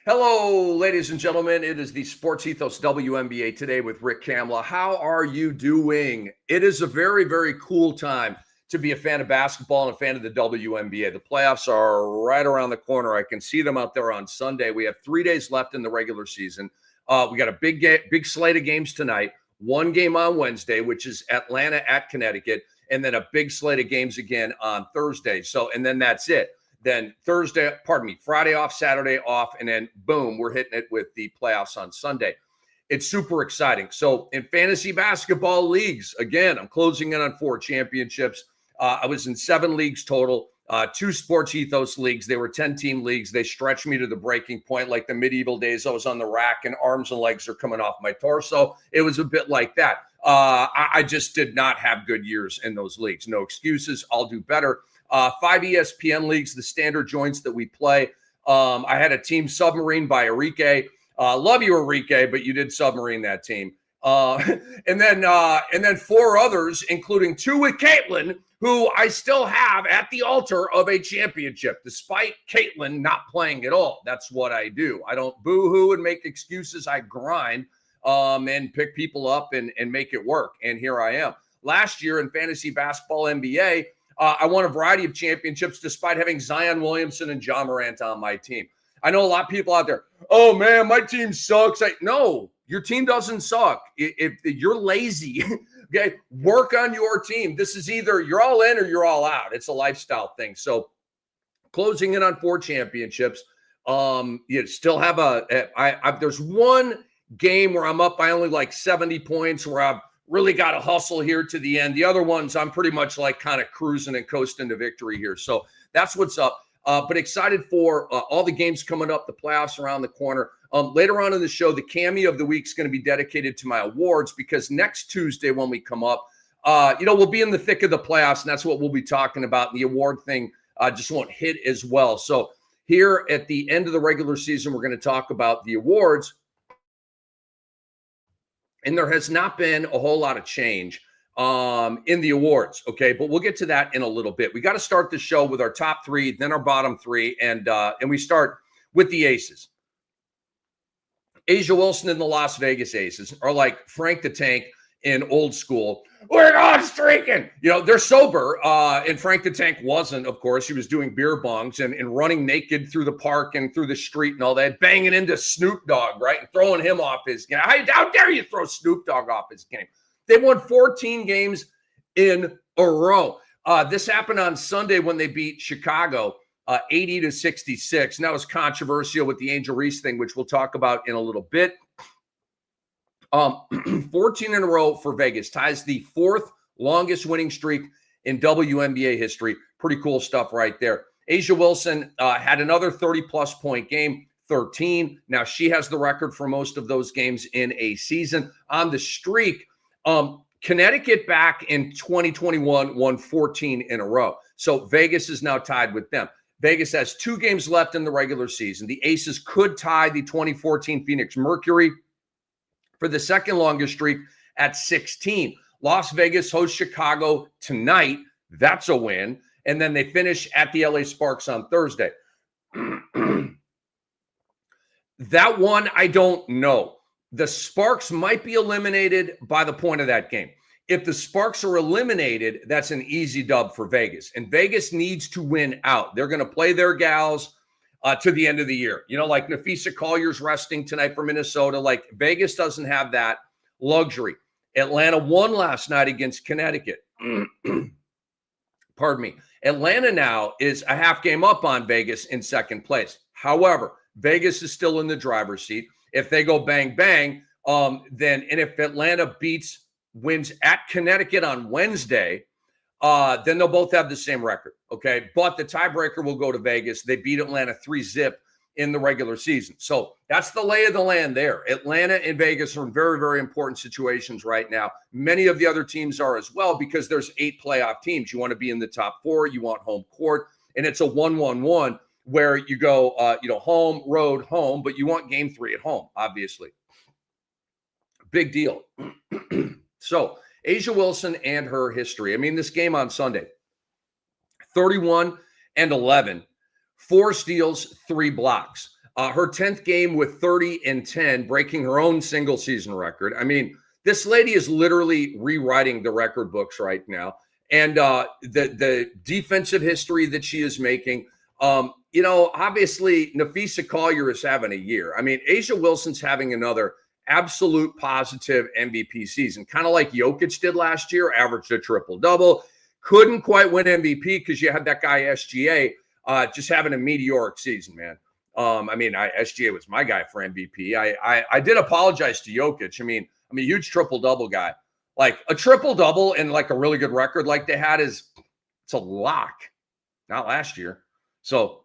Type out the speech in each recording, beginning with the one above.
Hello, ladies and gentlemen. It is the SportsEthos WNBA Today with Rick Kamla. How are you doing? It is a very, very cool time to be a fan of basketball and a fan of the WNBA. The playoffs are right around the corner. I can see them out there on Sunday. We have 3 days left in the regular season. We got a big slate of games tonight. One game on Wednesday, which is Atlanta at Connecticut, and then a big slate of games again on Thursday. And then that's it. Then Friday off, Saturday off, and then boom, we're hitting it with the playoffs on Sunday. It's super exciting. So in fantasy basketball leagues, again, I'm closing in on 4 championships. I was in 7 leagues total, 2 SportsEthos leagues. They were 10-team leagues. They stretched me to the breaking point like the medieval days. I was on the rack and arms and legs are coming off my torso. It was a bit like that. I just did not have good years in those leagues. No excuses. I'll do better. 5 ESPN leagues, the standard joints that we play. I had a team submarine by Enrique. Love you, Enrique, but you did submarine that team. And then 4 others, including 2 with Caitlin, who I still have at the altar of a championship, despite Caitlin not playing at all. That's what I do. I don't boo-hoo and make excuses. I grind and pick people up and make it work. And here I am. Last year in fantasy basketball NBA, I won a variety of championships despite having Zion Williamson and John Morant on my team. I know a lot of people out there, oh, man, my team sucks. No, your team doesn't suck. If you're lazy, okay, work on your team. This is either you're all in or you're all out. It's a lifestyle thing. So closing in on 4 championships. You still have there's one game where I'm up by only like 70 points where I've really got to hustle here to the end. The other ones, I'm pretty much like kind of cruising and coasting to victory here. So that's what's up. But excited for all the games coming up, the playoffs around the corner. Later on in the show, the cameo of the week is going to be dedicated to my awards because next Tuesday when we come up, we'll be in the thick of the playoffs, and that's what we'll be talking about. And the award thing just won't hit as well. So here at the end of the regular season, we're going to talk about the awards. And there has not been a whole lot of change in the awards, okay? But we'll get to that in a little bit. We got to start the show with our top 3, then our bottom 3, and we start with the aces. A'ja Wilson and the Las Vegas Aces are like Frank the Tank in old school. We're on streaking. They're sober, and Frank the Tank wasn't, of course. He was doing beer bongs and running naked through the park and through the street and all that, banging into Snoop Dogg, right, and throwing him off his game. How dare you throw Snoop Dogg off his game? They won 14 games in a row. This happened on Sunday when they beat Chicago 80-66. And that was controversial with the Angel Reese thing, which we'll talk about in a little bit. 14 in a row for Vegas, ties the 4th longest winning streak in WNBA history. Pretty cool stuff right there. A'ja Wilson had another 30-plus point game, 13. Now she has the record for most of those games in a season. On the streak, Connecticut back in 2021 won 14 in a row. So Vegas is now tied with them. Vegas has 2 games left in the regular season. The Aces could tie the 2014 Phoenix Mercury for the second longest streak at 16. Las Vegas hosts Chicago tonight. That's a win. And then they finish at the LA Sparks on Thursday. That one, I don't know. The Sparks might be eliminated by the point of that game. If the Sparks are eliminated, that's an easy dub for Vegas. And Vegas needs to win out. They're going to play their gals to the end of the year. Like Nafisa Collier's resting tonight for Minnesota. Like Vegas doesn't have that luxury. Atlanta won last night against Connecticut. Pardon me. Atlanta now is a half game up on Vegas in second place. However, Vegas is still in the driver's seat. If they go bang, bang, and if Atlanta wins at Connecticut on Wednesday, then they'll both have the same record, okay? But the tiebreaker will go to Vegas. They beat Atlanta 3-0 in the regular season. So that's the lay of the land there. Atlanta and Vegas are in very, very important situations right now. Many of the other teams are as well because there's 8 playoff teams. You want to be in the top 4. You want home court. And it's a 1-1-1 where you go, home, road, home, but you want game 3 at home, obviously. Big deal. So A'ja Wilson and her history. I mean, this game on Sunday, 31-11, 4 steals, 3 blocks. Her 10th game with 30 and 10, breaking her own single season record. I mean, this lady is literally rewriting the record books right now. And the defensive history that she is making, obviously Napheesa Collier is having a year. I mean, A'ja Wilson's having another absolute positive MVP season, kind of like Jokic did last year, averaged a triple-double. Couldn't quite win MVP because you had that guy SGA just having a meteoric season, man. SGA was my guy for MVP. I did apologize to Jokic. I'm a huge triple-double guy. Like a triple-double and like a really good record like they had it's a lock. Not last year. So,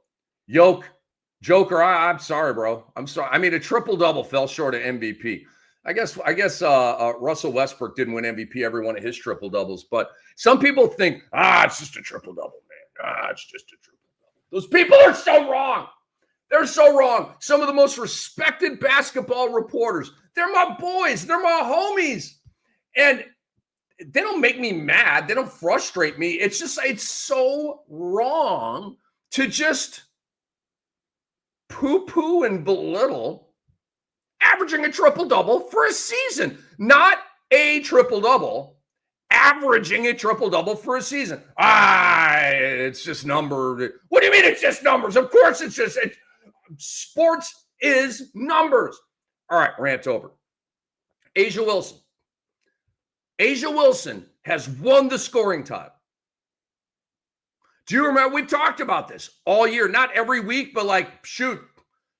Joker, I'm sorry, bro. I'm sorry. A triple-double fell short of MVP. I guess Russell Westbrook didn't win MVP every one of his triple-doubles. But some people think, it's just a triple-double, man. It's just a triple-double. Those people are so wrong. They're so wrong. Some of the most respected basketball reporters, they're my boys. They're my homies. And they don't make me mad. They don't frustrate me. It's just, it's so wrong to just poo-poo and belittle averaging a triple-double for a season. Not a triple-double, averaging a triple-double for a season. It's just number. What do you mean it's just numbers? Of course it's just, sports is numbers. All right, rant over. A'ja Wilson. A'ja Wilson has won the scoring title. Do you remember? We've talked about this all year, not every week, but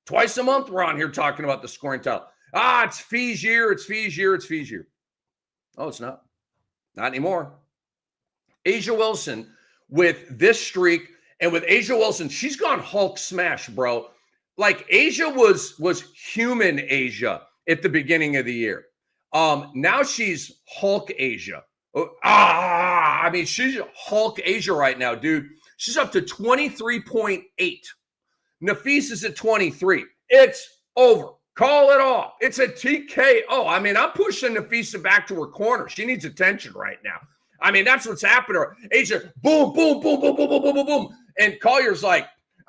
twice a month we're on here talking about the scoring title. It's Fee's year, it's Fee's year, it's Fee's year. Oh, it's not. Not anymore. A'ja Wilson with this streak, and with A'ja Wilson, she's gone Hulk smash, bro. Like A'ja was human A'ja at the beginning of the year. Now she's Hulk A'ja. She's Hulk A'ja right now, dude. She's up to 23.8. Napheesa's at 23. It's over. Call it off. It's a TKO. I'm pushing Napheesa back to her corner. She needs attention right now. That's what's happened to her. A'ja, boom, boom, boom, boom, boom, boom, boom, boom, boom. And Collier's like,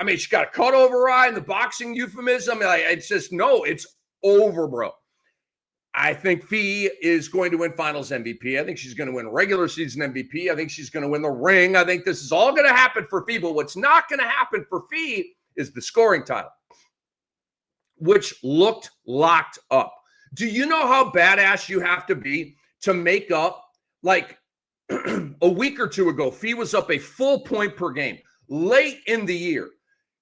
she's got a cut over her eye in the boxing euphemism. It's just, no, it's over, bro. I think Fee is going to win finals MVP. I think she's going to win regular season MVP. I think she's going to win the ring. I think this is all going to happen for Fee. But what's not going to happen for Fee is the scoring title, which looked locked up. Do you know how badass you have to be to make up? Like a week or two ago, Fee was up a full point per game late in the year.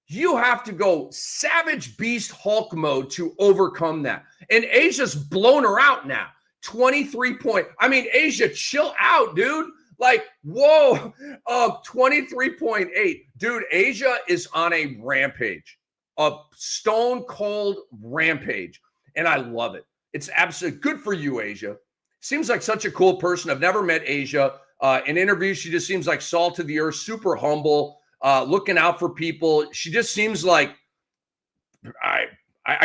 You have to go savage beast Hulk mode to overcome that. And A'ja's blown her out now. 23 point. A'ja, chill out, dude. Like, whoa, 23.8. Dude, A'ja is on a rampage, a stone cold rampage. And I love it. It's absolutely good for you, A'ja. Seems like such a cool person. I've never met A'ja. In interviews, she just seems like salt of the earth, super humble. Looking out for people. She just seems like I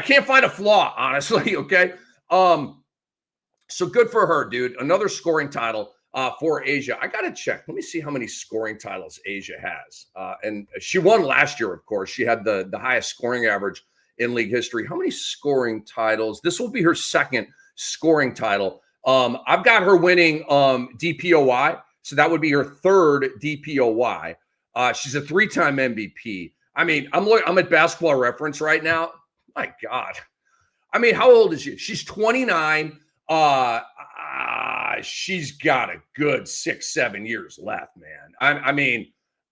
can't find a flaw, honestly. Okay. So good for her, dude. Another scoring title for A'ja. I gotta check. Let me see how many scoring titles A'ja has. And she won last year, of course. She had the highest scoring average in league history. How many scoring titles? This will be her second scoring title. I've got her winning DPOY, so that would be her third DPOY. She's a three-time MVP. I'm at Basketball Reference right now. My God. How old is she? She's 29. She's got a good 6-7 years left, man.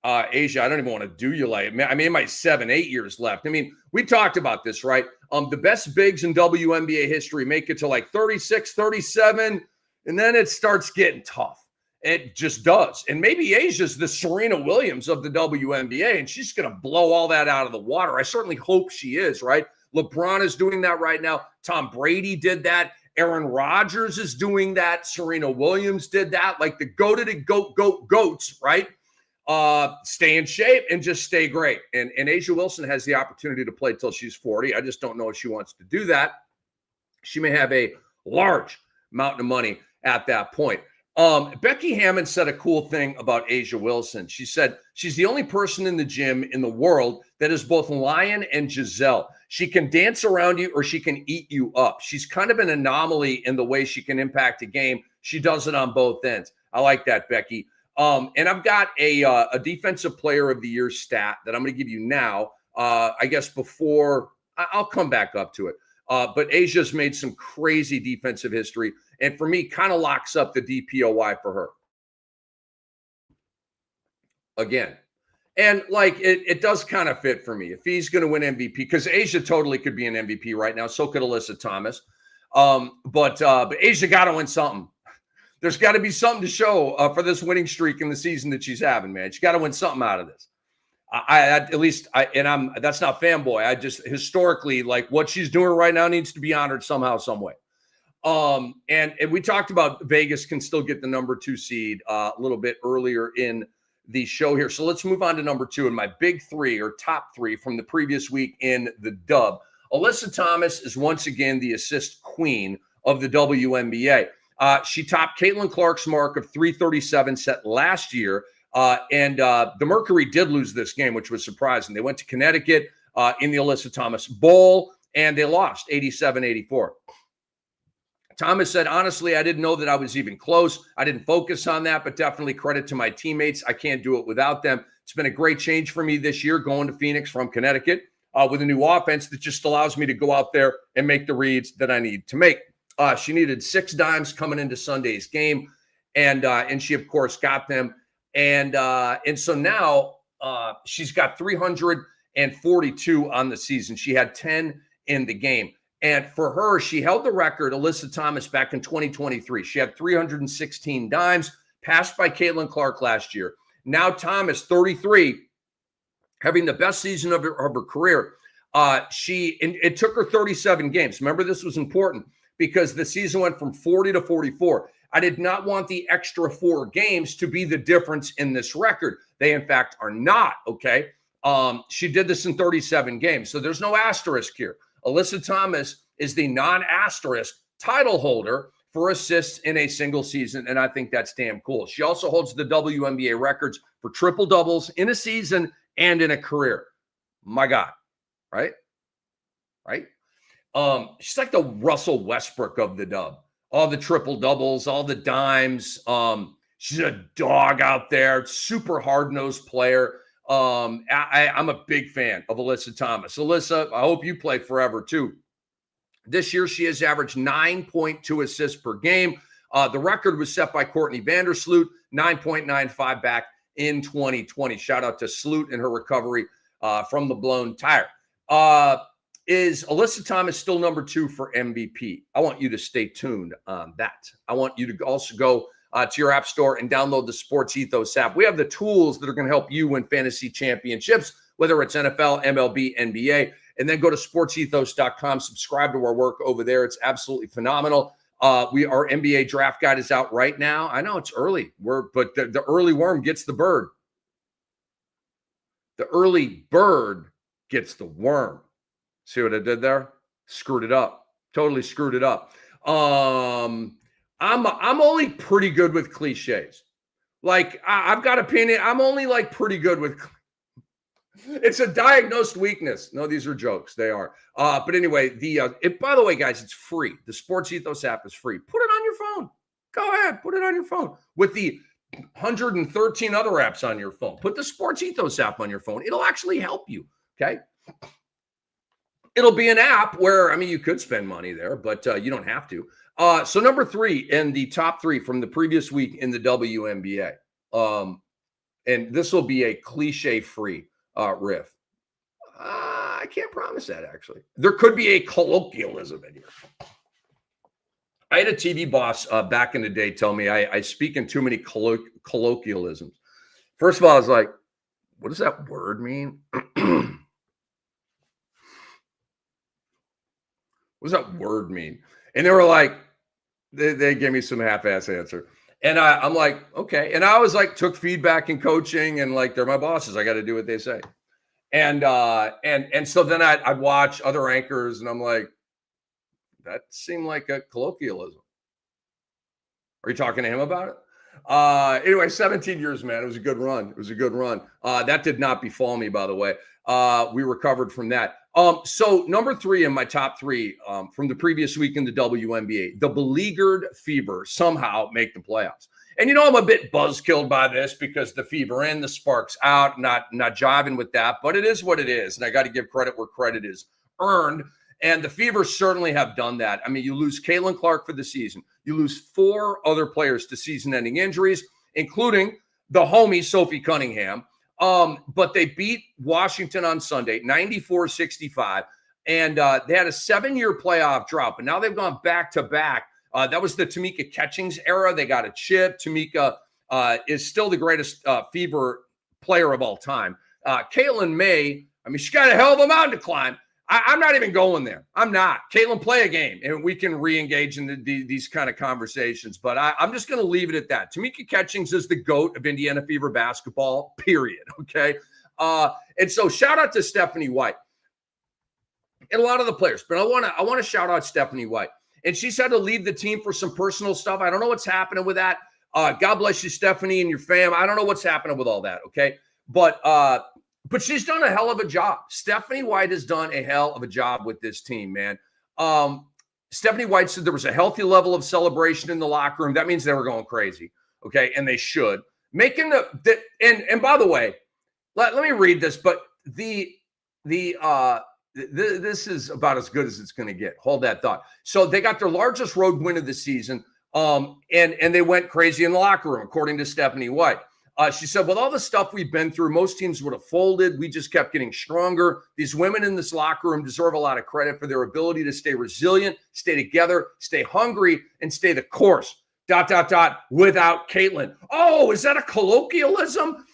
A'ja, I don't even want to do you like, it might 7-8 years left. We talked about this, right? The best bigs in WNBA history make it to like 36, 37, and then it starts getting tough. It just does. And maybe A'ja's the Serena Williams of the WNBA, and she's going to blow all that out of the water. I certainly hope she is, right? LeBron is doing that right now. Tom Brady did that. Aaron Rodgers is doing that. Serena Williams did that. Like the goats, right? Stay in shape and just stay great. And A'ja Wilson has the opportunity to play till she's 40. I just don't know if she wants to do that. She may have a large mountain of money at that point. Becky Hammon said a cool thing about A'ja Wilson. She said she's the only person in the gym in the world that is both Lion and Giselle. She can dance around you or she can eat you up. She's kind of an anomaly in the way she can impact a game. She does it on both ends. I like that, Becky. And I've got a defensive player of the year stat that I'm going to give you now. I guess before I'll come back up to it. But Asia's made some crazy defensive history. And for me, kind of locks up the DPOY for her. Again. And like it does kind of fit for me. If he's going to win MVP, because Asia totally could be an MVP right now. So could Alyssa Thomas. But Asia got to win something. There's got to be something to show for this winning streak in the season that she's having, man. She got to win something out of this. That's not fanboy. I just historically, like, what she's doing right now needs to be honored somehow, some way. And we talked about Vegas can still get the number 2 seed a little bit earlier in the show here. So let's move on to number 2 and my big 3 or top 3 from the previous week in the dub. Alyssa Thomas is once again the assist queen of the WNBA. She topped Caitlin Clark's mark of 337 set last year. And the Mercury did lose this game, which was surprising. They went to Connecticut in the Alyssa Thomas Bowl, and they lost 87-84. Thomas said, honestly, I didn't know that I was even close. I didn't focus on that, but definitely credit to my teammates. I can't do it without them. It's been a great change for me this year going to Phoenix from Connecticut with a new offense that just allows me to go out there and make the reads that I need to make. She needed 6 dimes coming into Sunday's game, and she, of course, got them. And so now she's got 342 on the season. She had 10 in the game. And for her, she held the record, Alyssa Thomas, back in 2023. She had 316 dimes, passed by Caitlin Clark last year. Now Thomas, 33, having the best season of her career. It took her 37 games. Remember, this was important because the season went from 40 to 44. I did not want the extra 4 games to be the difference in this record. They, in fact, are not, okay? She did this in 37 games, so there's no asterisk here. Alyssa Thomas is the non-asterisk title holder for assists in a single season, and I think that's damn cool. She also holds the WNBA records for triple doubles in a season and in a career. My God, right? Right? She's like the Russell Westbrook of the dub. All the triple doubles, all the dimes. She's a dog out there, super hard-nosed player. I'm a big fan of Alyssa Thomas. Alyssa, I hope you play forever too. This year, she has averaged 9.2 assists per game. The record was set by Courtney Vandersloot, 9.95 back in 2020. Shout out to Sloot and her recovery from the blown tire. Is Alyssa Thomas still number 2 for MVP? I want you to stay tuned on that. I want you to also go to your app store and download the SportsEthos app. We have the tools that are going to help you win fantasy championships, whether it's NFL, MLB, NBA. And then go to sportsethos.com, subscribe to our work over there. It's absolutely phenomenal. Our NBA draft guide is out right now. I know it's early, but the early worm gets the bird. The early bird gets the worm. See what I did there? Screwed it up. Totally screwed it up. I'm only pretty good with cliches. Like, I've got opinion. I'm only like pretty good with. It's a diagnosed weakness. No, these are jokes. They are. But anyway, by the way, guys, it's free. The SportsEthos app is free. Put it on your phone. Go ahead. Put it on your phone. With the 113 other apps on your phone. Put the SportsEthos app on your phone. It'll actually help you. Okay. It'll be an app where, I mean, you could spend money there, but you don't have to. So number 3 in the top 3 from the previous week in the WNBA. And this will be a cliche-free riff. I can't promise that, actually. There could be a colloquialism in here. I had a TV boss back in the day tell me I speak in too many colloquialisms. First of all, I was like, what does that word mean? What does that word mean? And they were like, they gave me some half-ass answer. And I'm like, okay. And I was like, took feedback and coaching, and like, they're my bosses. I got to do what they say. And so then I'd watch other anchors, and I'm like, that seemed like a colloquialism. Are you talking to him about it? Anyway, 17 years, man. It was a good run. It was a good run. That did not befall me, by the way. We recovered from that. So number 3 in my top 3 from the previous week in the WNBA, the beleaguered Fever somehow make the playoffs. And I'm a bit buzzkilled by this because the Fever in, the Sparks out, not jiving with that, but it is what it is. And I got to give credit where credit is earned. And the Fever certainly have done that. I mean, you lose Caitlin Clark for the season. You lose 4 other players to season-ending injuries, including the homie Sophie Cunningham. But they beat Washington on Sunday, 94-65. And they had a 7-year playoff drought, but now they've gone back-to-back. That was the Tamika Catchings era. They got a chip. Tamika is still the greatest Fever player of all time. Caitlin May, I mean, she got a hell of a mountain to climb. I'm not even going there. I'm not. Caitlin, play a game, and we can re-engage in these kind of conversations. But I'm just going to leave it at that. Tamika Catchings is the GOAT of Indiana Fever basketball, period, okay? And so shout out to Stephanie White and a lot of the players. But I want to shout out Stephanie White. And she's had to leave the team for some personal stuff. I don't know what's happening with that. God bless you, Stephanie, and your fam. I don't know what's happening with all that, okay? But she's done a hell of a job. Stephanie White has done a hell of a job with this team, man. Stephanie White said there was a healthy level of celebration in the locker room. That means they were going crazy, okay? And they should. Making and by the way, let me read this, but this is about as good as it's going to get. Hold that thought. So they got their largest road win of the season, and they went crazy in the locker room, according to Stephanie White. She said, with all the stuff we've been through, most teams would have folded. We just kept getting stronger. These women in this locker room deserve a lot of credit for their ability to stay resilient, stay together, stay hungry, and stay the course. ... without Caitlin. Oh, is that a colloquialism?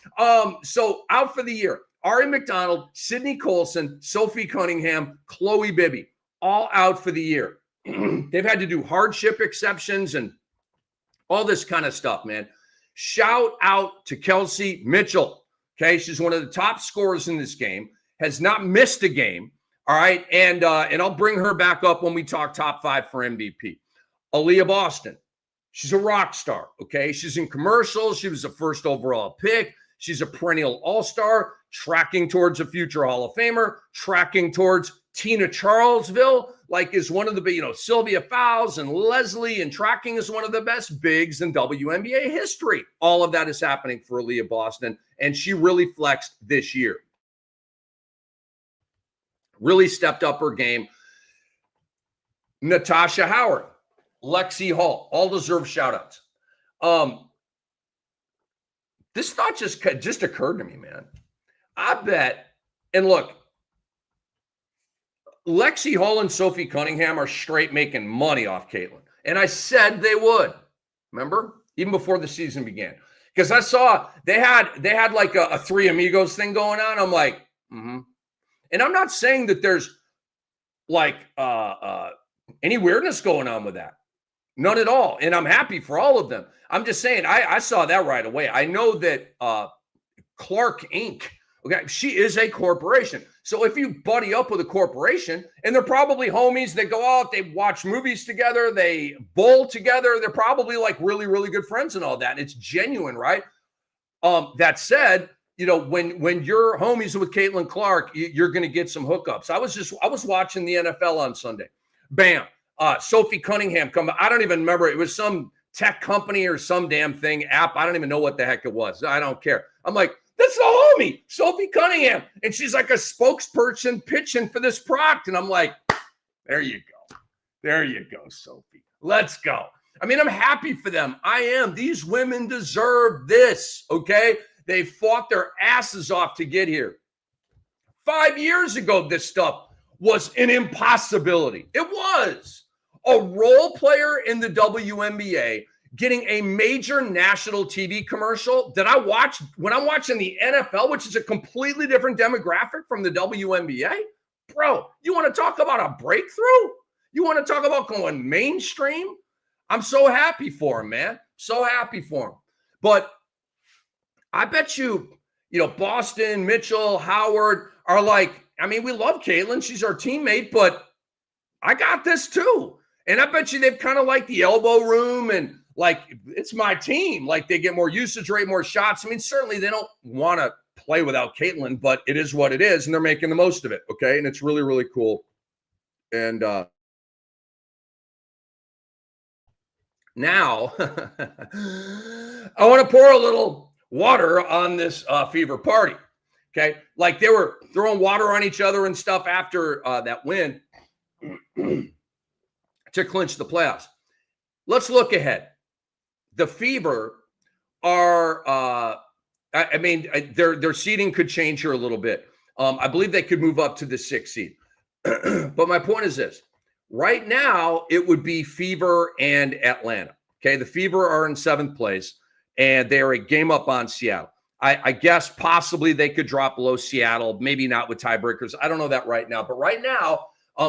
So out for the year, Ari McDonald, Sydney Colson, Sophie Cunningham, Chloe Bibby, all out for the year. They've had to do hardship exceptions and all this kind of stuff, man. Shout out to Kelsey Mitchell. Okay, she's one of the top scorers in this game, has not missed a game. All right, and I'll bring her back up when we talk top 5 for MVP. Aaliyah Boston, she's a rock star. Okay, she's in commercials. She was a first overall pick. She's a perennial all-star, tracking towards a future Hall of Famer, tracking towards Tina Charlesville, like is one of the, Sylvia Fowles and Leslie, and tracking is one of the best bigs in WNBA history. All of that is happening for Aaliyah Boston, and she really flexed this year. Really stepped up her game. Natasha Howard, Lexi Hall, all deserve shout-outs. This thought just occurred to me, man. I bet, and look, Lexi Hall and Sophie Cunningham are straight making money off Caitlin. And I said they would. Remember? Even before the season began. Because I saw they had like a Three Amigos thing going on. I'm like, And I'm not saying that there's like any weirdness going on with that. None at all. And I'm happy for all of them. I'm just saying, I saw that right away. I know that Clark Inc., okay, she is a corporation. So if you buddy up with a corporation, and they're probably homies, they go out, they watch movies together, they bowl together, they're probably like really, really good friends and all that. And it's genuine, right? That said, when you're homies with Caitlin Clark, you're going to get some hookups. I was watching the NFL on Sunday. Bam. Sophie Cunningham come. I don't even remember. It was some tech company or some damn thing app. I don't even know what the heck it was. I don't care. I'm like, that's the homie, Sophie Cunningham. And she's like a spokesperson pitching for this product. And I'm like, there you go. There you go, Sophie. Let's go. I mean, I'm happy for them. I am. These women deserve this, okay? They fought their asses off to get here. 5 years ago, this stuff was an impossibility. It was. A role player in the WNBA getting a major national TV commercial that I watched when I'm watching the NFL, which is a completely different demographic from the WNBA. Bro, you want to talk about a breakthrough? You want to talk about going mainstream? I'm so happy for him, man. So happy for him. But I bet you, Boston, Mitchell, Howard are like, I mean, we love Caitlin. She's our teammate, but I got this too. And I bet you they've kind of like the elbow room and like, it's my team. Like they get more usage rate, more shots. I mean, certainly they don't want to play without Caitlin, but it is what it is, and they're making the most of it, okay? And it's really, really cool. And now I want to pour a little water on this Fever party, okay? Like they were throwing water on each other and stuff after that win to clinch the playoffs. Let's look ahead. The Fever are, their seeding could change here a little bit. I believe they could move up to the 6th seed. But my point is this. Right now, it would be Fever and Atlanta. Okay, the Fever are in 7th place, and they are a game up on Seattle. I guess possibly they could drop below Seattle, maybe not with tiebreakers. I don't know that right now. But right now,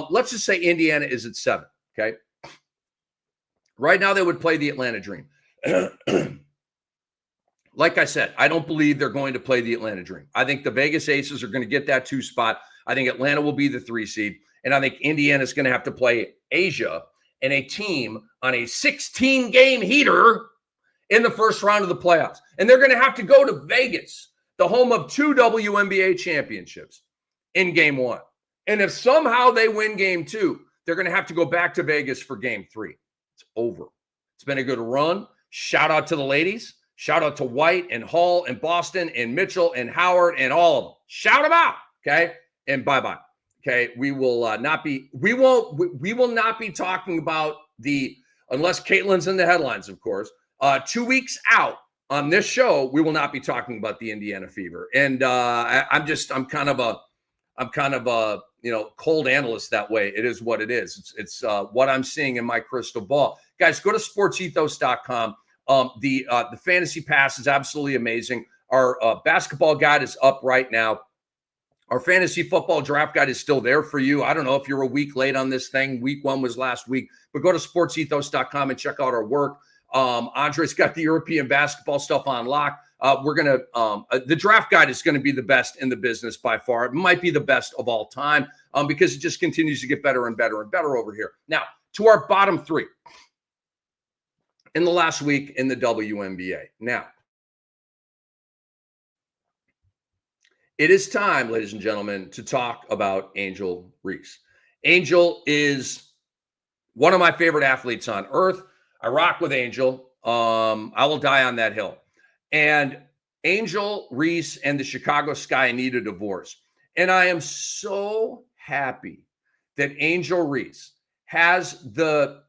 let's just say Indiana is at 7, okay? Right now, they would play the Atlanta Dream. Like I said, I don't believe they're going to play the Atlanta Dream. I think the Vegas Aces are going to get that 2 spot. I think Atlanta will be the 3 seed. And I think Indiana is going to have to play Asia and a team on a 16-game heater in the first round of the playoffs. And they're going to have to go to Vegas, the home of 2 WNBA championships, in game 1. And if somehow they win game 2, they're going to have to go back to Vegas for game 3. It's over. It's been a good run. Shout out to the ladies. Shout out to White and Hall and Boston and Mitchell and Howard and all of them. Shout them out, okay? And bye-bye. Okay, we will not be talking about unless Caitlin's in the headlines, of course. 2 weeks out on this show, we will not be talking about the Indiana Fever. And I'm kind of a cold analyst that way. It is what it is. It's what I'm seeing in my crystal ball. Guys, go to sportsethos.com. The fantasy pass is absolutely amazing. Our basketball guide is up right now. Our fantasy football draft guide is still there for you. I don't know if you're a week late on this thing. Week 1 was last week, but go to sportsethos.com and check out our work. Andre's got the European basketball stuff on lock. The draft guide is going to be the best in the business by far. It might be the best of all time because it just continues to get better and better and better over here. Now, to our bottom 3 in the last week in the WNBA. Now, it is time, ladies and gentlemen, to talk about Angel Reese. Angel is one of my favorite athletes on earth. I rock with Angel. I will die on that hill. And Angel Reese and the Chicago Sky need a divorce. And I am so happy that Angel Reese has the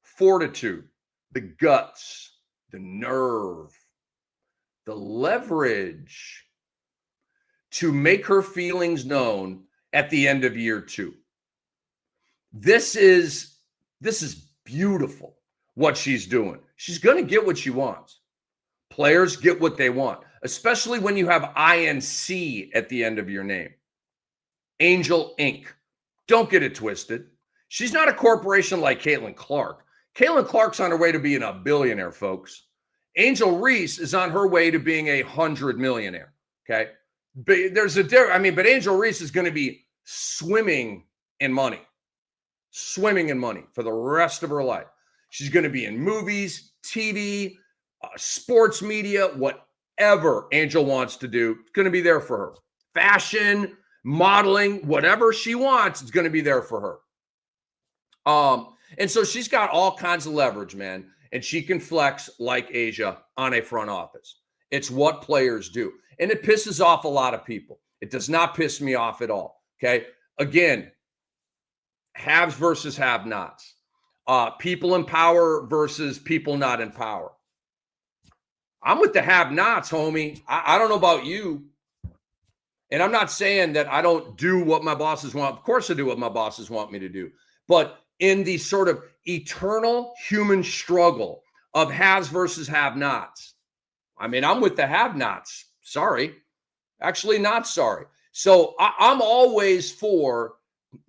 fortitude, the guts, the nerve, the leverage to make her feelings known at the end of year 2. This is beautiful what she's doing. She's going to get what she wants. Players get what they want, especially when you have INC at the end of your name. Angel Inc. Don't get it twisted. She's not a corporation like Caitlin Clark. Caitlin Clark's on her way to being a billionaire, folks. Angel Reese is on her way to being a 100 millionaire, okay? But there's a difference. But Angel Reese is going to be swimming in money for the rest of her life. She's going to be in movies, TV, sports media, whatever Angel wants to do. It's going to be there for her. Fashion, modeling, whatever she wants, it's going to be there for her. And so she's got all kinds of leverage, man. And she can flex like Asia on a front office. It's what players do. And it pisses off a lot of people. It does not piss me off at all. Okay. Again, haves versus have-nots. People in power versus people not in power. I'm with the have-nots, homie. I don't know about you. And I'm not saying that I don't do what my bosses want. Of course I do what my bosses want me to do. But in the sort of eternal human struggle of haves versus have-nots, I'm with the have-nots. Sorry. Actually, not sorry. So I'm always for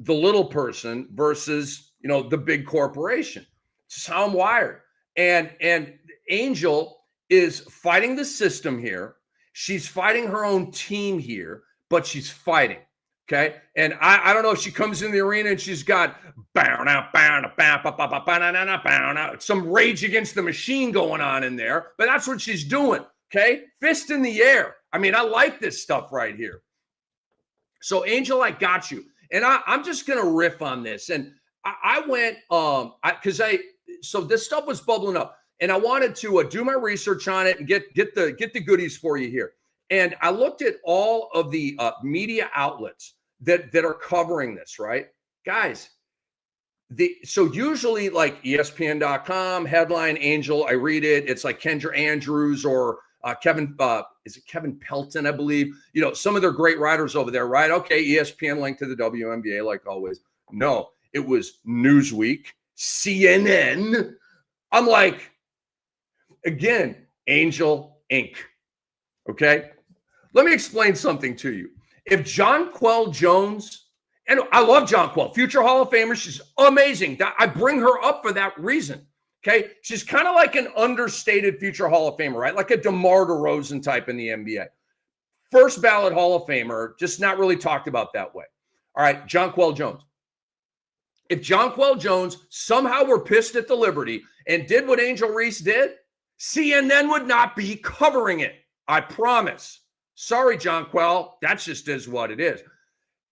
the little person versus, the big corporation. It's how I'm wired. And Angel is fighting the system here. She's fighting her own team here, but she's fighting. Okay. And I don't know if she comes in the arena and she's got some Rage Against the Machine going on in there, but that's what she's doing. Okay. Fist in the air. I mean, I like this stuff right here. So, Angel, I got you. And I'm just going to riff on this. And I went, so this stuff was bubbling up. And I wanted to do my research on it and get the goodies for you here. And I looked at all of the media outlets that are covering this, right? Guys, so usually like ESPN.com, headline, Angel, I read it. It's like Kendra Andrews or Kevin, is it Kevin Pelton, I believe? You know, some of their great writers over there, right? Okay, ESPN linked to the WNBA like always. No, it was Newsweek, CNN. I'm like, again, Angel Inc. Okay? Let me explain something to you. If Jonquel Jones, and I love Jonquel, future Hall of Famer, she's amazing. I bring her up for that reason. Okay? She's kind of like an understated future Hall of Famer, right? Like a DeMar DeRozan type in the NBA. First ballot Hall of Famer, just not really talked about that way. All right, Jonquel Jones. If Jonquel Jones somehow were pissed at the Liberty and did what Angel Reese did, CNN would not be covering it. I promise. Sorry, Jonquel. That just is what it is.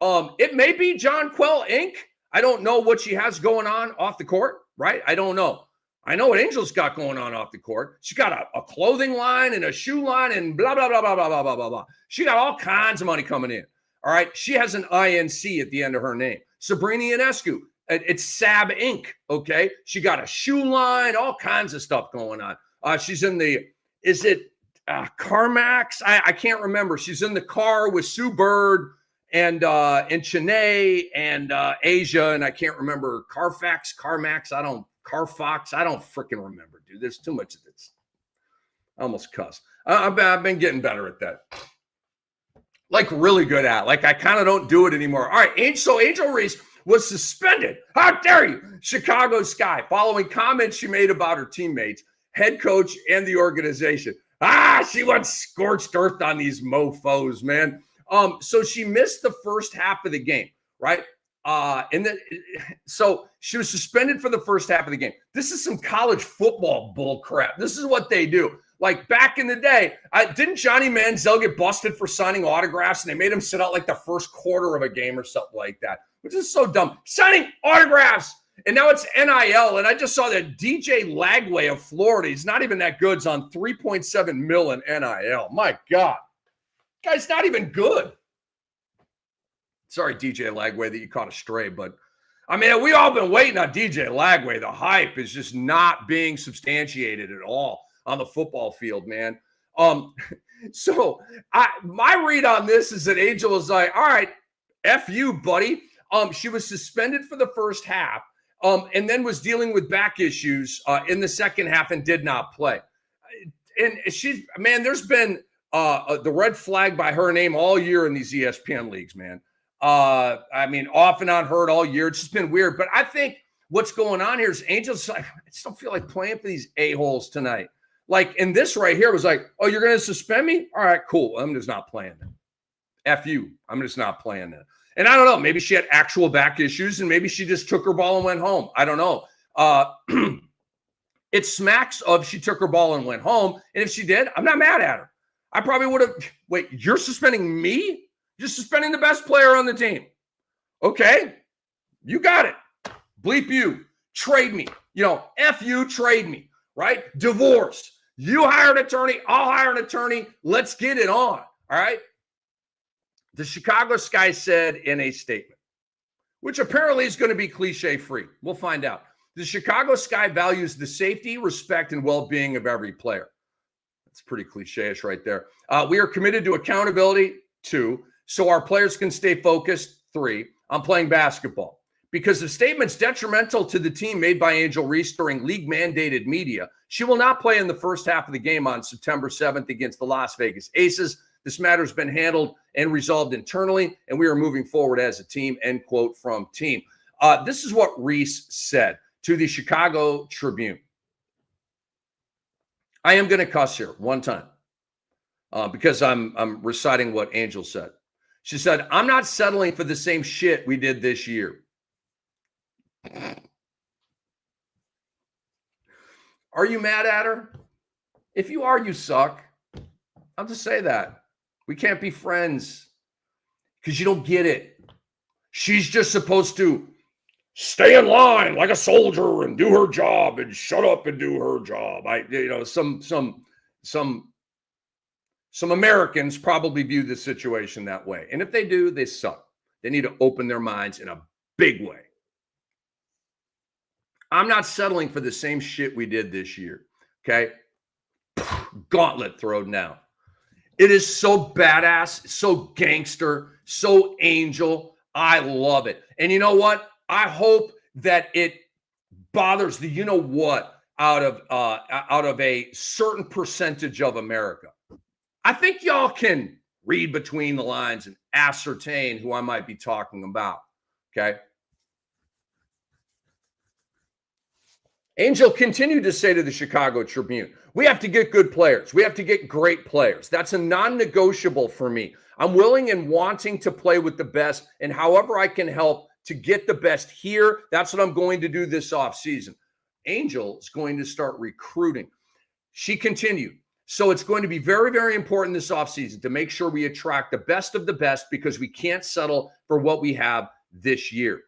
It may be Jonquel Inc. I don't know what she has going on off the court, right? I don't know. I know what Angel's got going on off the court. She's got a clothing line and a shoe line and blah, blah, blah, blah, blah, blah, blah, blah, blah. She got all kinds of money coming in. All right. She has an INC at the end of her name. Sabrina Ionescu. It's Sab Inc. Okay. She got a shoe line, all kinds of stuff going on. She's in the, is it CarMax? I can't remember. She's in the car with Sue Bird and Chennai and Asia. And I can't remember CarMax. Carfox. I don't freaking remember, dude. There's too much of this. I almost cussed. I've been getting better at that. Like really good at. Like I kind of don't do it anymore. All right. So Angel Reese was suspended. How dare you? Chicago Sky, following comments she made about her teammates, head coach, and the organization. She went scorched earth on these mofos, man. So she missed the first half of the game, right? So she was suspended for the first half of the game. This is some college football bull crap. This is what they do. Like back in the day, didn't Johnny Manziel get busted for signing autographs and they made him sit out like the first quarter of a game or something like that, which is so dumb. Signing autographs. And now it's NIL. And I just saw that DJ Lagway of Florida, he's not even that good, is on $3.7 million in NIL. My God. Guy's not even good. Sorry, DJ Lagway, that you caught a stray, but I mean, we all been waiting on DJ Lagway. The hype is just not being substantiated at all on the football field, man. So my read on this is that Angel was like, all right, F you, buddy. She was suspended for the first half and then was dealing with back issues in the second half and did not play. And she's, man, there's been the red flag by her name all year in these ESPN leagues, man. I mean, off and on heard all year. It's just been weird. But I think what's going on here is Angel's like, I just don't feel like playing for these a-holes tonight. Like, and this right here was like, oh, you're going to suspend me? All right, cool. I'm just not playing that. F you. I'm just not playing that. And I don't know. Maybe she had actual back issues and maybe she just took her ball and went home. I don't know. It smacks of she took her ball and went home. And if she did, I'm not mad at her. I probably would have, wait, you're suspending me? You're suspending the best player on the team. Okay, you got it. Bleep you. Trade me. You know, F you, trade me, right? Divorce. You hire an attorney. I'll hire an attorney. Let's get it on, all right? The Chicago Sky said in a statement, which apparently is going to be cliche-free. We'll find out. The Chicago Sky values the safety, respect, and well-being of every player. That's pretty cliche-ish right there. We are committed to accountability, 2, so our players can stay focused, 3, on playing basketball. Because the statement's detrimental to the team made by Angel Reese during league-mandated media, she will not play in the first half of the game on September 7th against the Las Vegas Aces. This matter has been handled and resolved internally, and we are moving forward as a team, end quote from team. This is what Reese said to the Chicago Tribune. I am going to cuss here one time because I'm reciting what Angel said. She said, I'm not settling for the same shit we did this year. Are you mad at her? If you are, you suck. I'll just say that. We can't be friends because you don't get it. She's just supposed to stay in line like a soldier and do her job and shut up and do her job. Some Americans probably view this situation that way. And if they do, they suck. They need to open their minds in a big way. I'm not settling for the same shit we did this year. Okay. Gauntlet thrown down. It is so badass, so gangster, so angel. I love it. And you know what? I hope that it bothers the you know what out of a certain percentage of America. I think y'all can read between the lines and ascertain who I might be talking about. Okay. Angel continued to say to the Chicago Tribune, we have to get good players. We have to get great players. That's a non-negotiable for me. I'm willing and wanting to play with the best, and however I can help to get the best here, that's what I'm going to do this offseason. Angel is going to start recruiting. She continued, so it's going to be very, very important this offseason to make sure we attract the best of the best because we can't settle for what we have this year.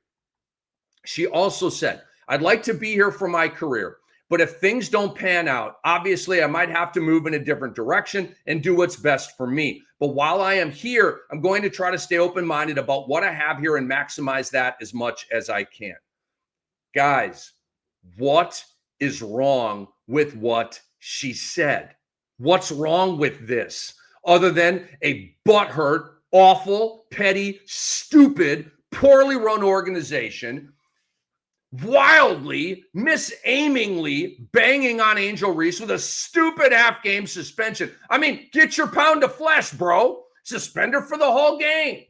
She also said, I'd like to be here for my career, but if things don't pan out, obviously I might have to move in a different direction and do what's best for me. But while I am here, I'm going to try to stay open-minded about what I have here and maximize that as much as I can. Guys, what is wrong with what she said? What's wrong with this? Other than a butthurt, awful, petty, stupid, poorly run organization wildly, misaimingly banging on Angel Reese with a stupid half-game suspension. I mean, get your pound of flesh, bro. Suspend her for the whole game.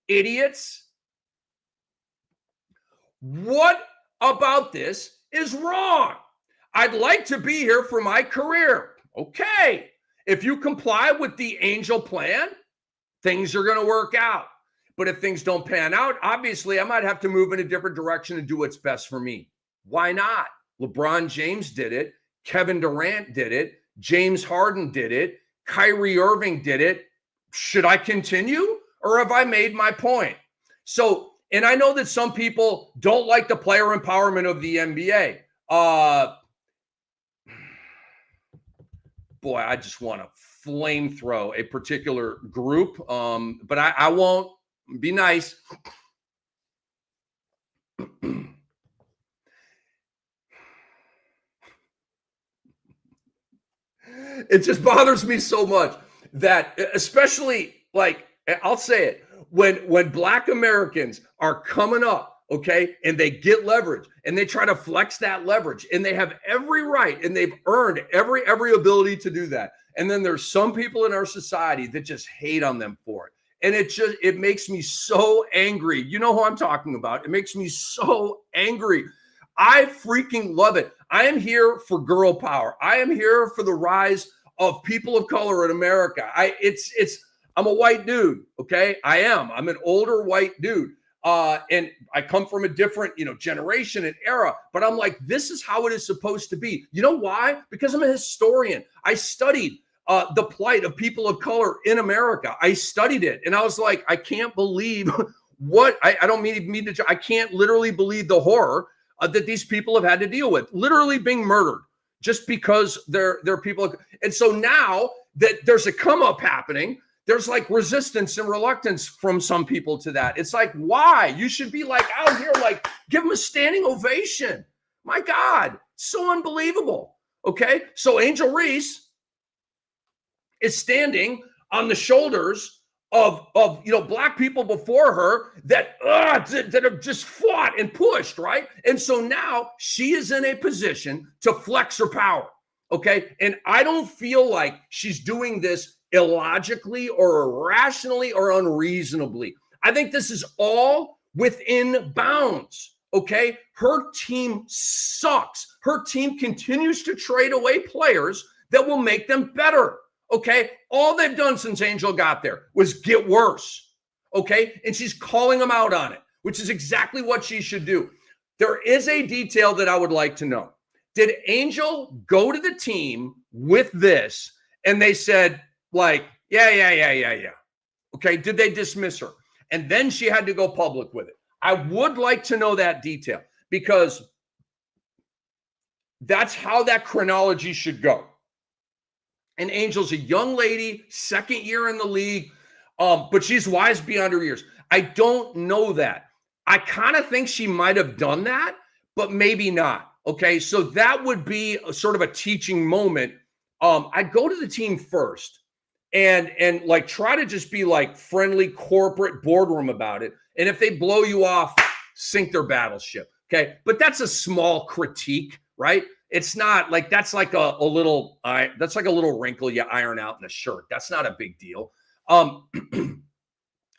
Idiots. What about this is wrong? I'd like to be here for my career. Okay. If you comply with the Angel plan, things are going to work out. But if things don't pan out, obviously I might have to move in a different direction and do what's best for me. Why not? LeBron James did it. Kevin Durant did it. James Harden did it. Kyrie Irving did it. Should I continue or have I made my point? So, and I know that some people don't like the player empowerment of the NBA. Boy, I just want to flamethrow a particular group, but I won't. Be nice. It just bothers me so much that, especially, like, I'll say it, when Black Americans are coming up, okay, and they get leverage and they try to flex that leverage and they have every right and they've earned every ability to do that. And then there's some people in our society that just hate on them for it. And it makes me so angry. You know who I'm talking about. It makes me so angry. I freaking love it. I am here for girl power. I am here for the rise of people of color in America. I'm a white dude. Okay. I am. I'm an older white dude. And I come from a different, generation and era, but I'm like, this is how it is supposed to be. You know why? Because I'm a historian. I studied the plight of people of color in America. I studied it. And I was like, I can't believe what I don't mean to, I can't literally believe the horror that these people have had to deal with, literally being murdered just because they're people. And so now that there's a come up happening, there's like resistance and reluctance from some people to that. It's like, why? You should be like out here, like give them a standing ovation. My God, so unbelievable. Okay. So Angel Reese is standing on the shoulders of Black people before her that have just fought and pushed, right? And so now she is in a position to flex her power, okay? And I don't feel like she's doing this illogically or irrationally or unreasonably. I think this is all within bounds, okay? Her team sucks. Her team continues to trade away players that will make them better. Okay, all they've done since Angel got there was get worse. Okay, and she's calling them out on it, which is exactly what she should do. There is a detail that I would like to know. Did Angel go to the team with this and they said, like, Yeah. Okay, did they dismiss her? And then she had to go public with it. I would like to know that detail because that's how that chronology should go. And Angel's a young lady, second year in the league, but she's wise beyond her years. I don't know that. I kind of think she might have done that, but maybe not. Okay, so that would be a sort of a teaching moment. I'd go to the team first and like try to just be like friendly corporate boardroom about it. And if they blow you off, sink their battleship. Okay, but that's a small critique, right? It's not like that's like a little that's like a little wrinkle you iron out in a shirt. That's not a big deal.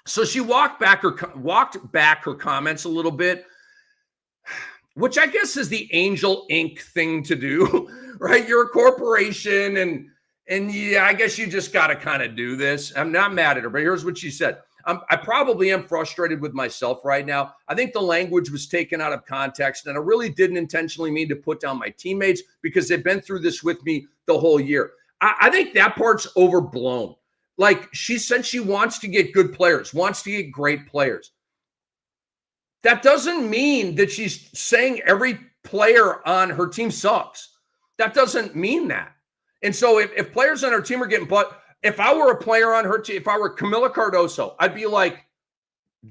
So she walked back her comments a little bit, which I guess is the Angel Inc. thing to do, right? You're a corporation, and yeah, I guess you just got to kind of do this. I'm not mad at her, but here's what she said. I probably am frustrated with myself right now. I think the language was taken out of context, and I really didn't intentionally mean to put down my teammates because they've been through this with me the whole year. I think that part's overblown. Like, she said she wants to get good players, wants to get great players. That doesn't mean that she's saying every player on her team sucks. That doesn't mean that. And so if players on her team are getting but if I were a player on her team, if I were Kamla Cardoso, I'd be like,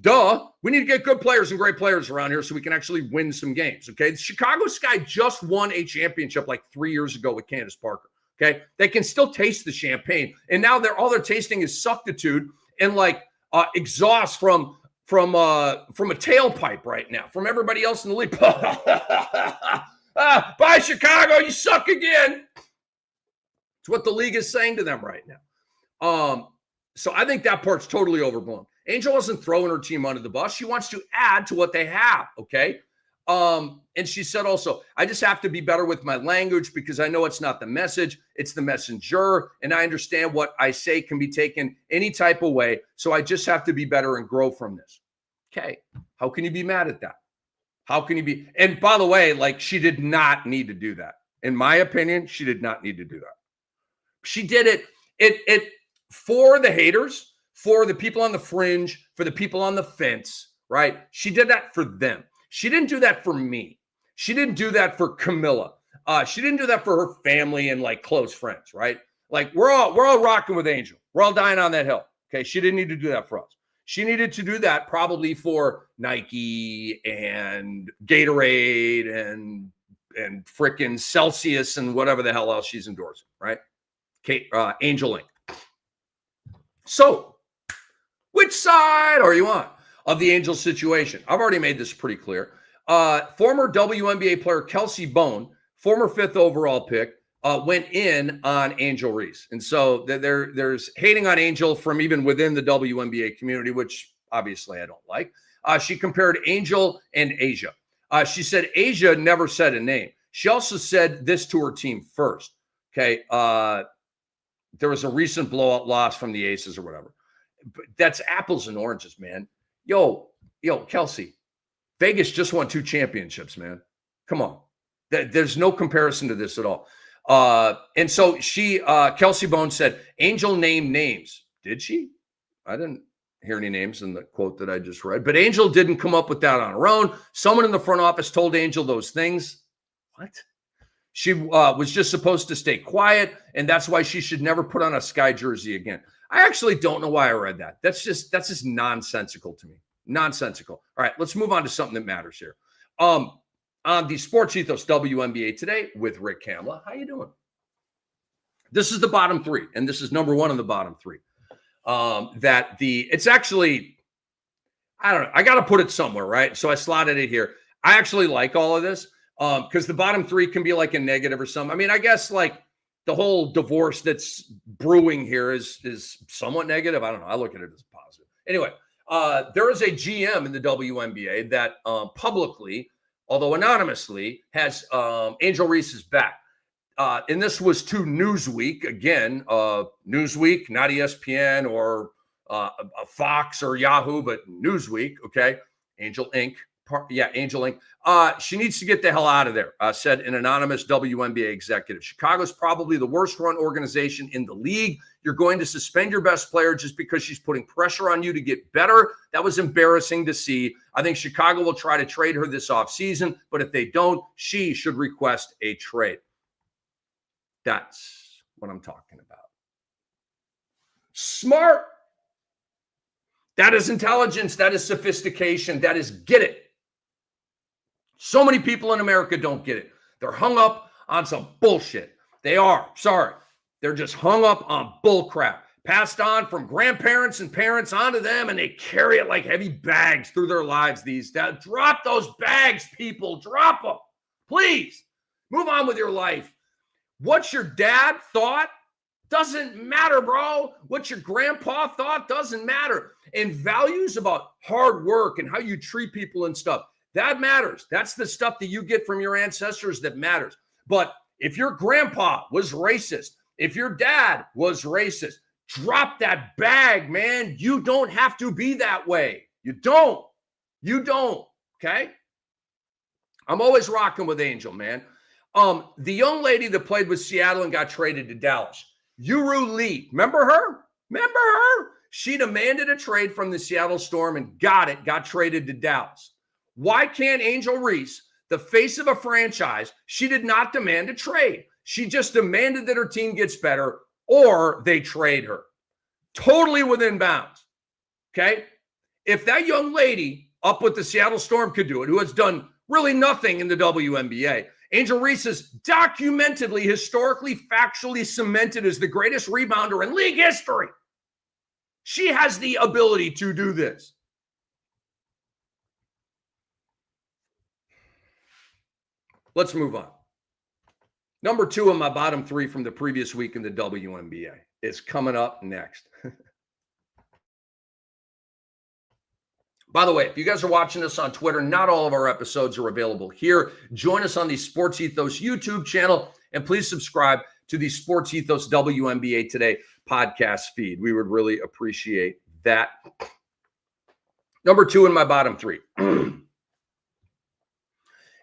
duh, we need to get good players and great players around here so we can actually win some games, okay? The Chicago Sky just won a championship like 3 years ago with Candace Parker, okay? They can still taste the champagne, and now all they're tasting is suctitude and like exhaust from a tailpipe right now from everybody else in the league. Bye, Chicago, you suck again. It's what the league is saying to them right now. So I think that part's totally overblown. Angel wasn't throwing her team under the bus. She wants to add to what they have, okay? And she said also, I just have to be better with my language because I know it's not the message, it's the messenger, and I understand what I say can be taken any type of way, so I just have to be better and grow from this. Okay, how can you be mad at that? How can you be? And by the way, like, she did not need to do that. In my opinion, she did not need to do that. She did it for the haters, for the people on the fringe, for the people on the fence, right? She did that for them. She didn't do that for me. She didn't do that for Kamla. She didn't do that for her family and like close friends, right? Like we're all rocking with Angel. We're all dying on that hill. Okay. She didn't need to do that for us. She needed to do that probably for Nike and Gatorade and frickin' Celsius and whatever the hell else she's endorsing, right? Angel Inc. So, which side are you on of the Angel situation? I've already made this pretty clear. Former WNBA player Kelsey Bone, former 5th overall pick, went in on Angel Reese. And so there's hating on Angel from even within the WNBA community, which obviously I don't like. She compared Angel and Asia. She said Asia never said a name. She also said this to her team first. Okay. There was a recent blowout loss from the Aces or whatever. But that's apples and oranges, man. Yo, Kelsey, Vegas just won 2 championships, man. Come on. There's no comparison to this at all. And so Kelsey Bone said, Angel named names. Did she? I didn't hear any names in the quote that I just read. But Angel didn't come up with that on her own. Someone in the front office told Angel those things. What? She was just supposed to stay quiet, and that's why she should never put on a Sky jersey again. I actually don't know why I read that. That's just nonsensical to me. Nonsensical. All right, let's move on to something that matters here. On the SportsEthos WNBA Today with Rick Kamla. How you doing? This is the bottom 3, and this is number 1 in the bottom 3. It's actually, I don't know. I got to put it somewhere, right? So I slotted it here. I actually like all of this. Because the bottom 3 can be like a negative or something. I mean, I guess like the whole divorce that's brewing here is somewhat negative. I don't know. I look at it as positive. Anyway, there is a GM in the WNBA that publicly, although anonymously, has Angel Reese's back. And this was to Newsweek. Again, Newsweek, not ESPN or a Fox or Yahoo, but Newsweek. Okay. Angel Inc. Angel Link. She needs to get the hell out of there, said an anonymous WNBA executive. Chicago's probably the worst run organization in the league. You're going to suspend your best player just because she's putting pressure on you to get better. That was embarrassing to see. I think Chicago will try to trade her this offseason, but if they don't, she should request a trade. That's what I'm talking about. Smart. That is intelligence. That is sophistication. That is get it. So many people in America don't get it. They're hung up on some bullshit. They are. Sorry. They're just hung up on bull crap. Passed on from grandparents and parents onto them, and they carry it like heavy bags through their lives these days. Drop those bags, people. Drop them. Please. Move on with your life. What your dad thought doesn't matter, bro. What your grandpa thought doesn't matter. And values about hard work and how you treat people and stuff, that matters. That's the stuff that you get from your ancestors that matters. But if your grandpa was racist, if your dad was racist, drop that bag, man. You don't have to be that way. You don't. You don't. Okay? I'm always rocking with Angel, man. The young lady that played with Seattle and got traded to Dallas, Yuru Lee. Remember her? Remember her? She demanded a trade from the Seattle Storm and got traded to Dallas. Why can't Angel Reese, the face of a franchise, she did not demand a trade. She just demanded that her team gets better or they trade her. Totally within bounds. Okay? If that young lady up with the Seattle Storm could do it, who has done really nothing in the WNBA, Angel Reese is documentedly, historically, factually cemented as the greatest rebounder in league history. She has the ability to do this. Let's move on. Number 2 in my bottom 3 from the previous week in the WNBA is coming up next. By the way, if you guys are watching us on Twitter, not all of our episodes are available here. Join us on the Sports Ethos YouTube channel, and please subscribe to the Sports Ethos WNBA Today podcast feed. We would really appreciate that. Number 2 in my bottom 3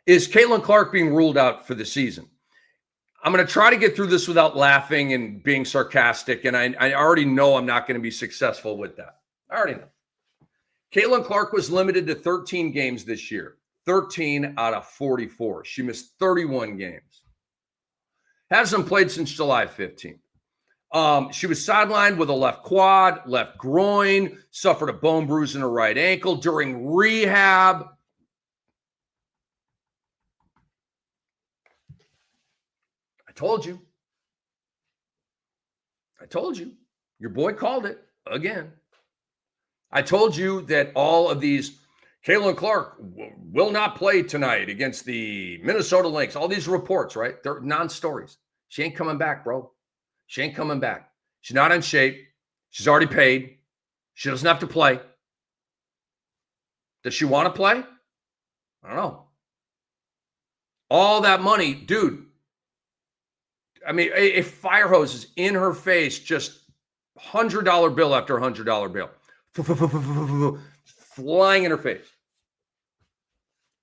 is Caitlin Clark being ruled out for the season. I'm going to try to get through this without laughing and being sarcastic, and I already know I'm not going to be successful with that. I already know. Caitlin Clark was limited to 13 games this year, 13 out of 44. She missed 31 games. Hasn't played since July 15th. She was sidelined with a left quad, left groin, suffered a bone bruise in her right ankle during rehab. I told you. Your boy called it again. I told you that all of these, Caitlin Clark will not play tonight against the Minnesota Lynx. All these reports, right? They're non-stories. She ain't coming back, bro. She ain't coming back. She's not in shape. She's already paid. She doesn't have to play. Does she want to play? I don't know. All that money, dude. I mean, a fire hose is in her face, just $100 bill after $100 bill. Flying in her face.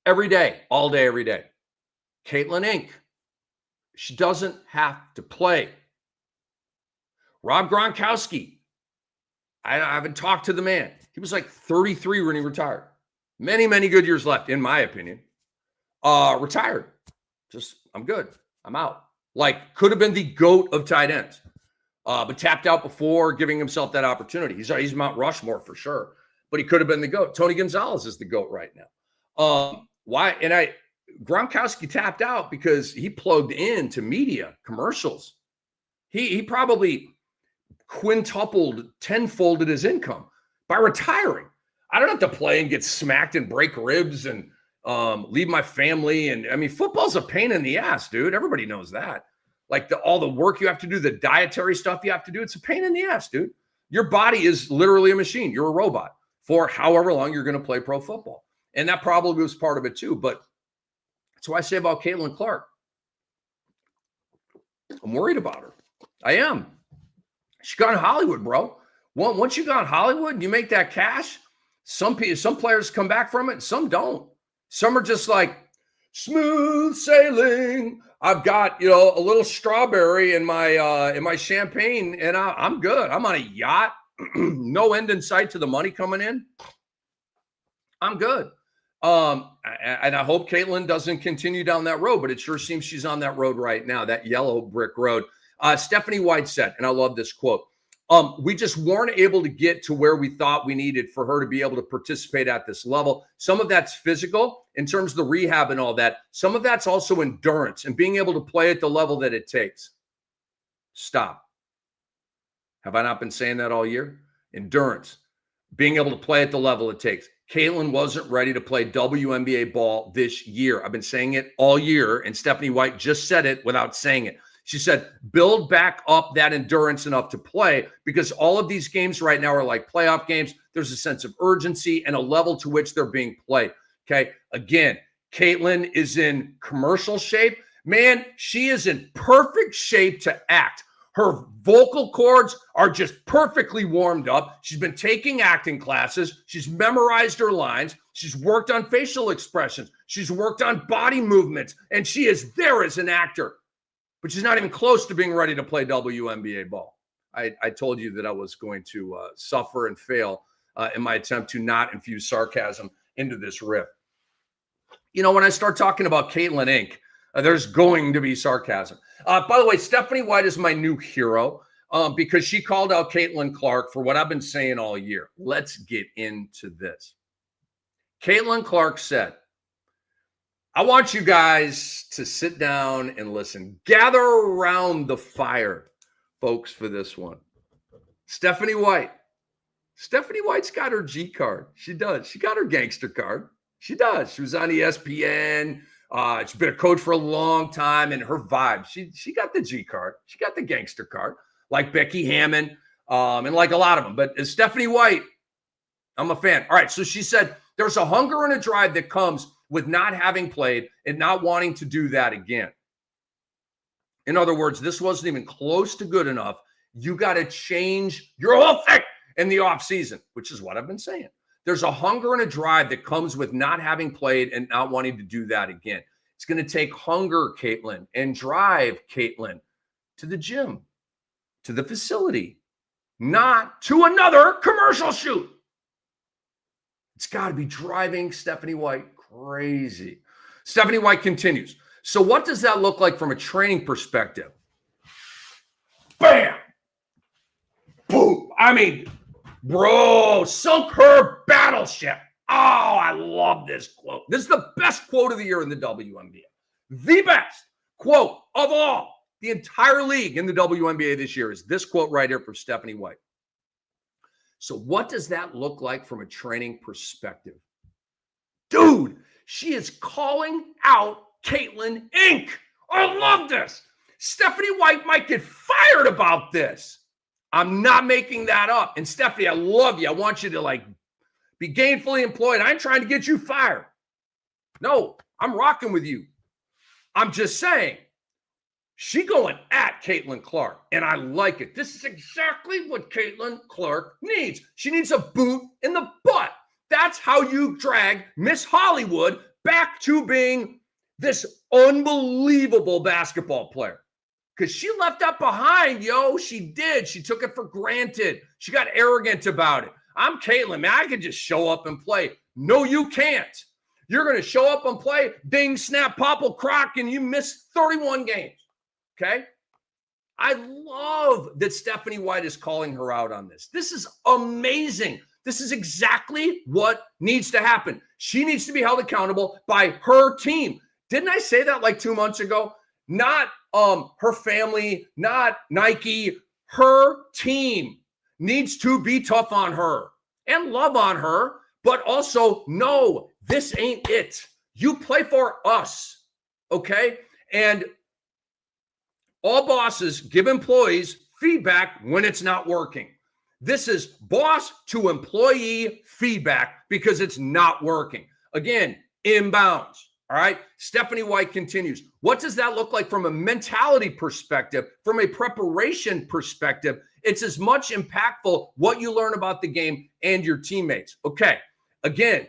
Every day, all day, every day. Caitlin Inc. She doesn't have to play. Rob Gronkowski. I haven't talked to the man. He was like 33 when he retired. Many, many good years left, in my opinion. Retired. I'm good. I'm out. Like, could have been the GOAT of tight ends. But tapped out before giving himself that opportunity. He's Mount Rushmore for sure, but he could have been the GOAT. Tony Gonzalez is the GOAT right now. Why? And Gronkowski tapped out because he plugged into media commercials. He probably quintupled, tenfolded his income by retiring. I don't have to play and get smacked and break ribs and leave my family. And I mean, football's a pain in the ass, dude. Everybody knows that. Like all the work you have to do, the dietary stuff you have to do, it's a pain in the ass, dude. Your body is literally a machine. You're a robot for however long you're going to play pro football. And that probably was part of it too. But that's what I say about Caitlin Clark. I'm worried about her. I am. She got in Hollywood, bro. Once you got in Hollywood and you make that cash, some players come back from it, some don't. Some are just like, smooth sailing. I've got, a little strawberry in my champagne, and I'm good. I'm on a yacht. No end in sight to the money coming in. I'm good. And I hope Caitlin doesn't continue down that road, but it sure seems she's on that road right now, that yellow brick road. Stephanie White said, and I love this quote, we just weren't able to get to where we thought we needed for her to be able to participate at this level. Some of that's physical in terms of the rehab and all that. Some of that's also endurance and being able to play at the level that it takes. Stop. Have I not been saying that all year? Endurance, being able to play at the level it takes. Caitlin wasn't ready to play WNBA ball this year. I've been saying it all year, and Stephanie White just said it without saying it. She said, build back up that endurance enough to play, because all of these games right now are like playoff games. There's a sense of urgency and a level to which they're being played. Okay. Again, Caitlin is in commercial shape. Man, she is in perfect shape to act. Her vocal cords are just perfectly warmed up. She's been taking acting classes. She's memorized her lines. She's worked on facial expressions. She's worked on body movements, and she is there as an actor. But she's not even close to being ready to play WNBA ball. I told you that I was going to suffer and fail in my attempt to not infuse sarcasm into this riff. When I start talking about Caitlin Inc., there's going to be sarcasm. By the way, Stephanie White is my new hero because she called out Caitlin Clark for what I've been saying all year. Let's get into this. Caitlin Clark said, I want you guys to sit down and listen. Gather around the fire, folks, for this one. Stephanie White. Stephanie White's got her G card. She does. She got her gangster card. She does. She was on ESPN. She's been a coach for a long time, and her vibe. She got the G card. She got the gangster card, like Becky Hammon, and like a lot of them. But as Stephanie White, I'm a fan. All right, so she said there's a hunger and a drive that comes with not having played and not wanting to do that again. In other words, this wasn't even close to good enough. You got to change your whole thing in the offseason, which is what I've been saying. There's a hunger and a drive that comes with not having played and not wanting to do that again. It's going to take hunger, Caitlin, and drive, Caitlin, to the gym, to the facility, not to another commercial shoot. It's got to be driving Stephanie White crazy. Stephanie White continues. So what does that look like from a training perspective? Bam! Boom! I mean, bro, sunk her battleship. Oh, I love this quote. This is the best quote of the year in the WNBA. The best quote of all. The entire league in the WNBA this year is this quote right here from Stephanie White. So what does that look like from a training perspective? Dude, she is calling out Caitlin Inc. I love this. Stephanie White might get fired about this. I'm not making that up. And Stephanie, I love you. I want you to be gainfully employed. I ain't trying to get you fired. No, I'm rocking with you. I'm just saying, she going at Caitlin Clark, and I like it. This is exactly what Caitlin Clark needs. She needs a boot in the butt. That's how you drag Miss Hollywood back to being this unbelievable basketball player. Because she left that behind, yo. She did. She took it for granted. She got arrogant about it. I'm Caitlin, man. I can just show up and play. No, you can't. You're going to show up and play, ding, snap, popple, crock, and you miss 31 games. Okay? I love that Stephanie White is calling her out on this. This is amazing. This is exactly what needs to happen. She needs to be held accountable by her team. Didn't I say that like 2 months ago? Not her family, not Nike. Her team needs to be tough on her and love on her, but also, no, this ain't it. You play for us, okay? And all bosses give employees feedback when it's not working. This is boss to employee feedback because it's not working. Again, inbounds. All right. Stephanie White continues. What does that look like from a mentality perspective, from a preparation perspective? It's as much impactful what you learn about the game and your teammates. Okay. Again,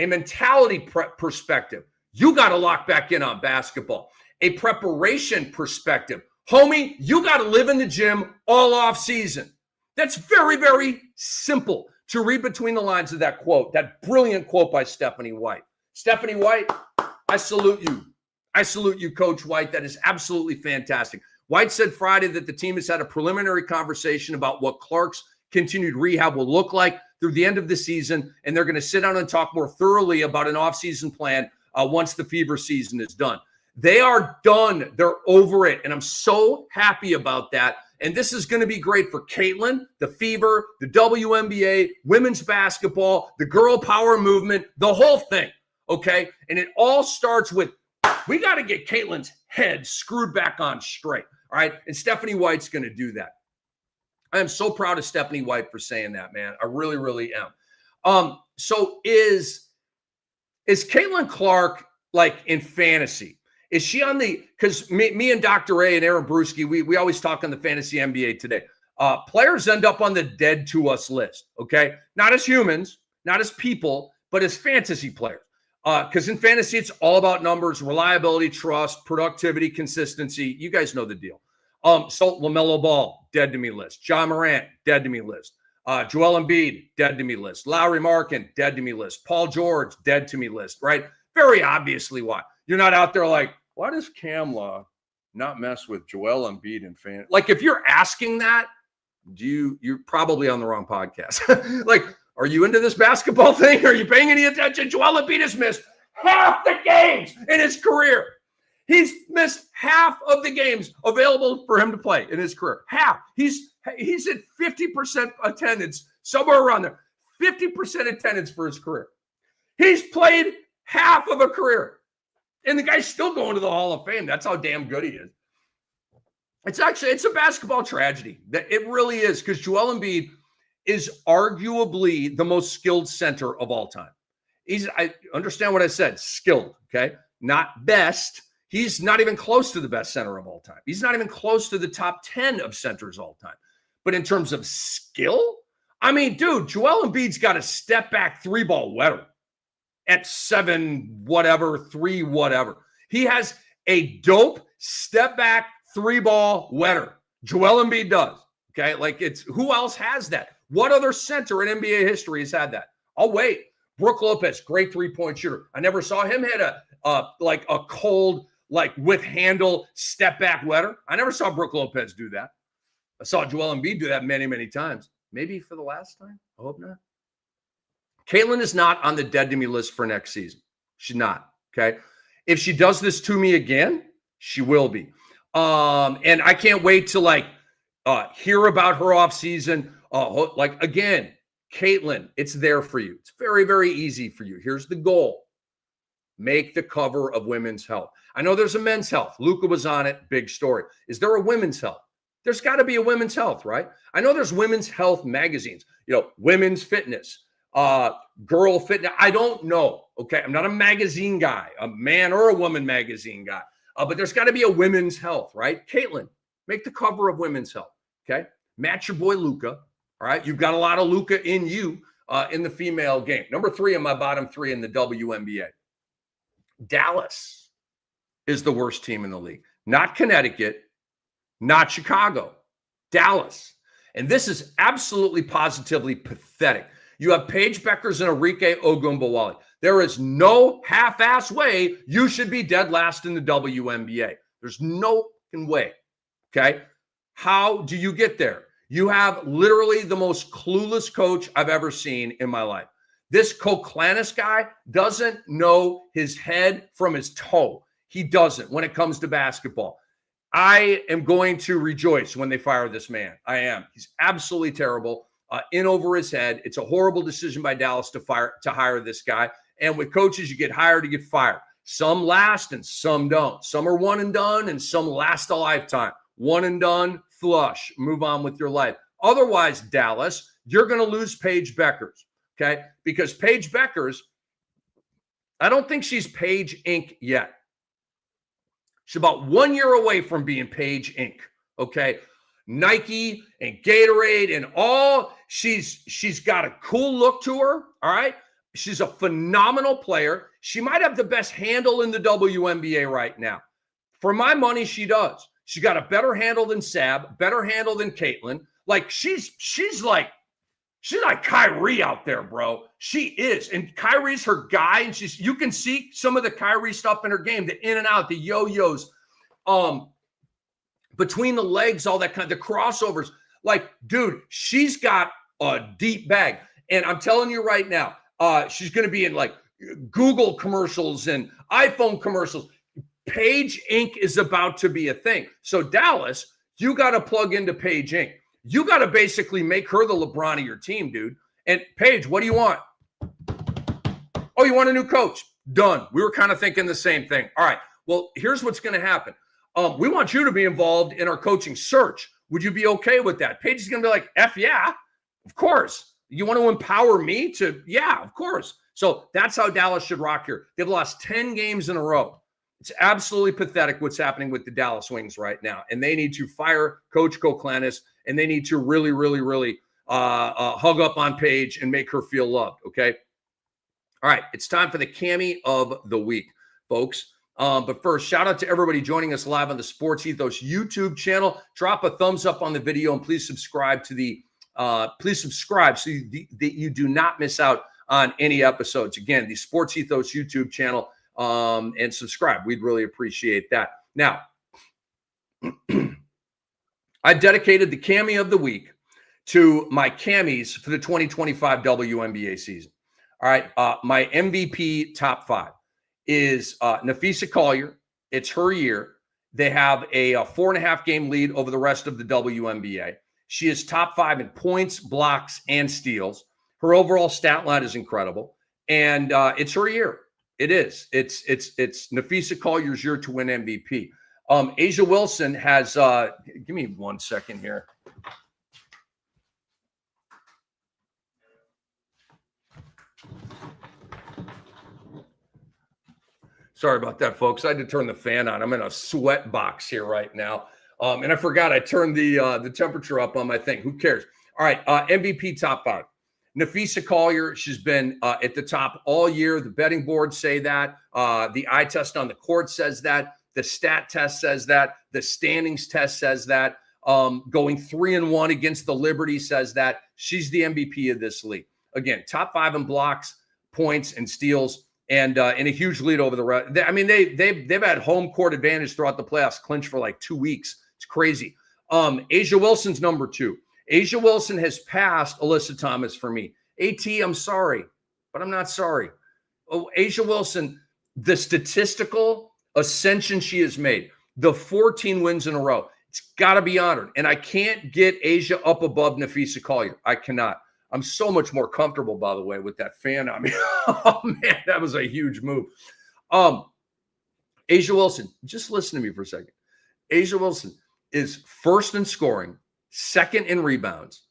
a mentality perspective. You got to lock back in on basketball. A preparation perspective. Homie, you got to live in the gym all off season. That's very, very simple to read between the lines of that quote, that brilliant quote by Stephanie White. Stephanie White, I salute you. I salute you, Coach White. That is absolutely fantastic. White said Friday that the team has had a preliminary conversation about what Clark's continued rehab will look like through the end of the season, and they're going to sit down and talk more thoroughly about an offseason plan once the fever season is done. They are done. They're over it, and I'm so happy about that. And this is going to be great for Caitlin, the Fever, the WNBA, women's basketball, the girl power movement, the whole thing, okay? And it all starts with, we got to get Caitlin's head screwed back on straight, all right? And Stephanie White's going to do that. I am so proud of Stephanie White for saying that, man. I really, really am. So is Caitlin Clark, like, in fantasy? Is she on the – because me and Dr. A and Aaron Brewski, we always talk on the Fantasy NBA Today. Players end up on the dead to us list, okay? Not as humans, not as people, but as fantasy players. Because in fantasy, it's all about numbers, reliability, trust, productivity, consistency. You guys know the deal. So LaMelo Ball, dead to me list. John Morant, dead to me list. Joel Embiid, dead to me list. Lowry Markin, dead to me list. Paul George, dead to me list, right? Very obviously why. You're not out there like, why does Kamla not mess with Joel Embiid and fan? Like, if you're asking that, you're probably on the wrong podcast. Like, are you into this basketball thing? Are you paying any attention? Joel Embiid has missed half the games in his career. He's missed half of the games available for him to play in his career. Half. He's at 50% attendance, somewhere around there. 50% attendance for his career. He's played half of a career. And the guy's still going to the Hall of Fame. That's how damn good he is. It's a basketball tragedy. It really is, because Joel Embiid is arguably the most skilled center of all time. I understand what I said, skilled, okay? Not best. He's not even close to the best center of all time. He's not even close to the top 10 of centers all time. But in terms of skill, I mean, dude, Joel Embiid's got a step back 3-ball wetter at 7 whatever, 3 whatever. He has a dope step back 3-ball wetter. Joel Embiid does. Okay, like, it's who else has that? What other center in NBA history has had that? I'll wait. Brook Lopez, great 3-point shooter. I never saw him hit a cold, like, with handle step back wetter. I never saw Brook Lopez do that. I saw Joel Embiid do that many, many times. Maybe for the last time. I hope not. Caitlin is not on the dead to me list for next season. She's not. Okay. If she does this to me again, she will be. And I can't wait to hear about her off season. Again, Caitlin, it's there for you. It's very, very easy for you. Here's the goal. Make the cover of Women's Health. I know there's a Men's Health. Luca was on it. Big story. Is there a Women's Health? There's got to be a Women's Health, right? I know there's Women's Health magazines, Women's Fitness, Girl Fitness. I don't know. Okay. I'm not a magazine guy, a man or a woman magazine guy, but there's got to be a Women's Health, right? Caitlin, make the cover of Women's Health. Okay. Match your boy Luca. All right. You've got a lot of Luca in you in the female game. Number 3 in my bottom 3 in the WNBA. Dallas is the worst team in the league. Not Connecticut, not Chicago, Dallas. And this is absolutely positively pathetic. You have Paige Beckers and Arike Ogunbowale. There is no half-ass way you should be dead last in the WNBA. There's no way. Okay? How do you get there? You have literally the most clueless coach I've ever seen in my life. This Koklanis guy doesn't know his head from his toe. He doesn't when it comes to basketball. I am going to rejoice when they fire this man. I am. He's absolutely terrible. In over his head. It's a horrible decision by Dallas to hire this guy. And with coaches, you get hired, you get fired. Some last and some don't. Some are one and done, and some last a lifetime. One and done, flush, move on with your life. Otherwise, Dallas, you're going to lose Paige Beckers, okay? Because Paige Beckers, I don't think she's Paige Inc. yet. She's about 1 year away from being Paige Inc., okay? Nike and Gatorade and all, she's got a cool look to her, all right? She's a phenomenal player. She might have the best handle in the WNBA right now. For my money, she does. She got a better handle than Sab, better handle than Caitlin. Like she's like Kyrie out there, bro. She is. And Kyrie's her guy. And you can see some of the Kyrie stuff in her game, the in and out, the yo-yos, between the legs, all that kind of, the crossovers. Like, dude, she's got a deep bag. And I'm telling you right now, she's going to be in like Google commercials and iPhone commercials. Paige Inc. is about to be a thing. So Dallas, you got to plug into Paige Inc. You got to basically make her the LeBron of your team, dude. And Paige, what do you want? Oh, you want a new coach? Done. We were kind of thinking the same thing. All right. Well, here's what's going to happen. We want you to be involved in our coaching search. Would you be okay with that? Paige is going to be like, F yeah, of course. You want to empower me to, yeah, of course. So that's how Dallas should rock here. They've lost 10 games in a row. It's absolutely pathetic what's happening with the Dallas Wings right now. And they need to fire Coach Koklannis, and they need to really, really, really hug up on Paige and make her feel loved, okay? All right, it's time for the Cammy of the week, folks. But first, shout out to everybody joining us live on the Sports Ethos YouTube channel. Drop a thumbs up on the video, and please subscribe to the so that you do not miss out on any episodes. Again, the Sports Ethos YouTube channel, and subscribe. We'd really appreciate that. Now, I dedicated the Cammy of the week to my Cammies for the 2025 WNBA season. All right, my MVP top 5 is Napheesa Collier. It's her year. They have a 4.5 game lead over the rest of the WNBA. She is top 5 in points, blocks, and steals. Her overall stat line is incredible, and it's her year. It is. It's Napheesa Collier's year to win MVP. A'ja Wilson has. Give me 1 second here. Sorry about that, folks. I had to turn the fan on. I'm in a sweat box here right now. And I forgot I turned the temperature up on my thing. Who cares? All right, MVP top 5. Napheesa Collier, she's been at the top all year. The betting boards say that. The eye test on the court says that. The stat test says that. The standings test says that. Going 3-1 against the Liberty says that. She's the MVP of this league. Again, top 5 in blocks, points, and steals. And in a huge lead over the rest. I mean, they've had home court advantage throughout the playoffs, clinch for like 2 weeks. It's crazy. A'ja Wilson's number 2. A'ja Wilson has passed Alyssa Thomas for me. AT, I'm sorry, but I'm not sorry. Oh, A'ja Wilson, the statistical ascension she has made, the 14 wins in a row, it's got to be honored. And I can't get A'ja up above Napheesa Collier. I cannot. I'm so much more comfortable, by the way, with that fan on me. Oh, man, that was a huge move. A'ja Wilson, just listen to me for a second. A'ja Wilson is first in scoring, second in rebounds,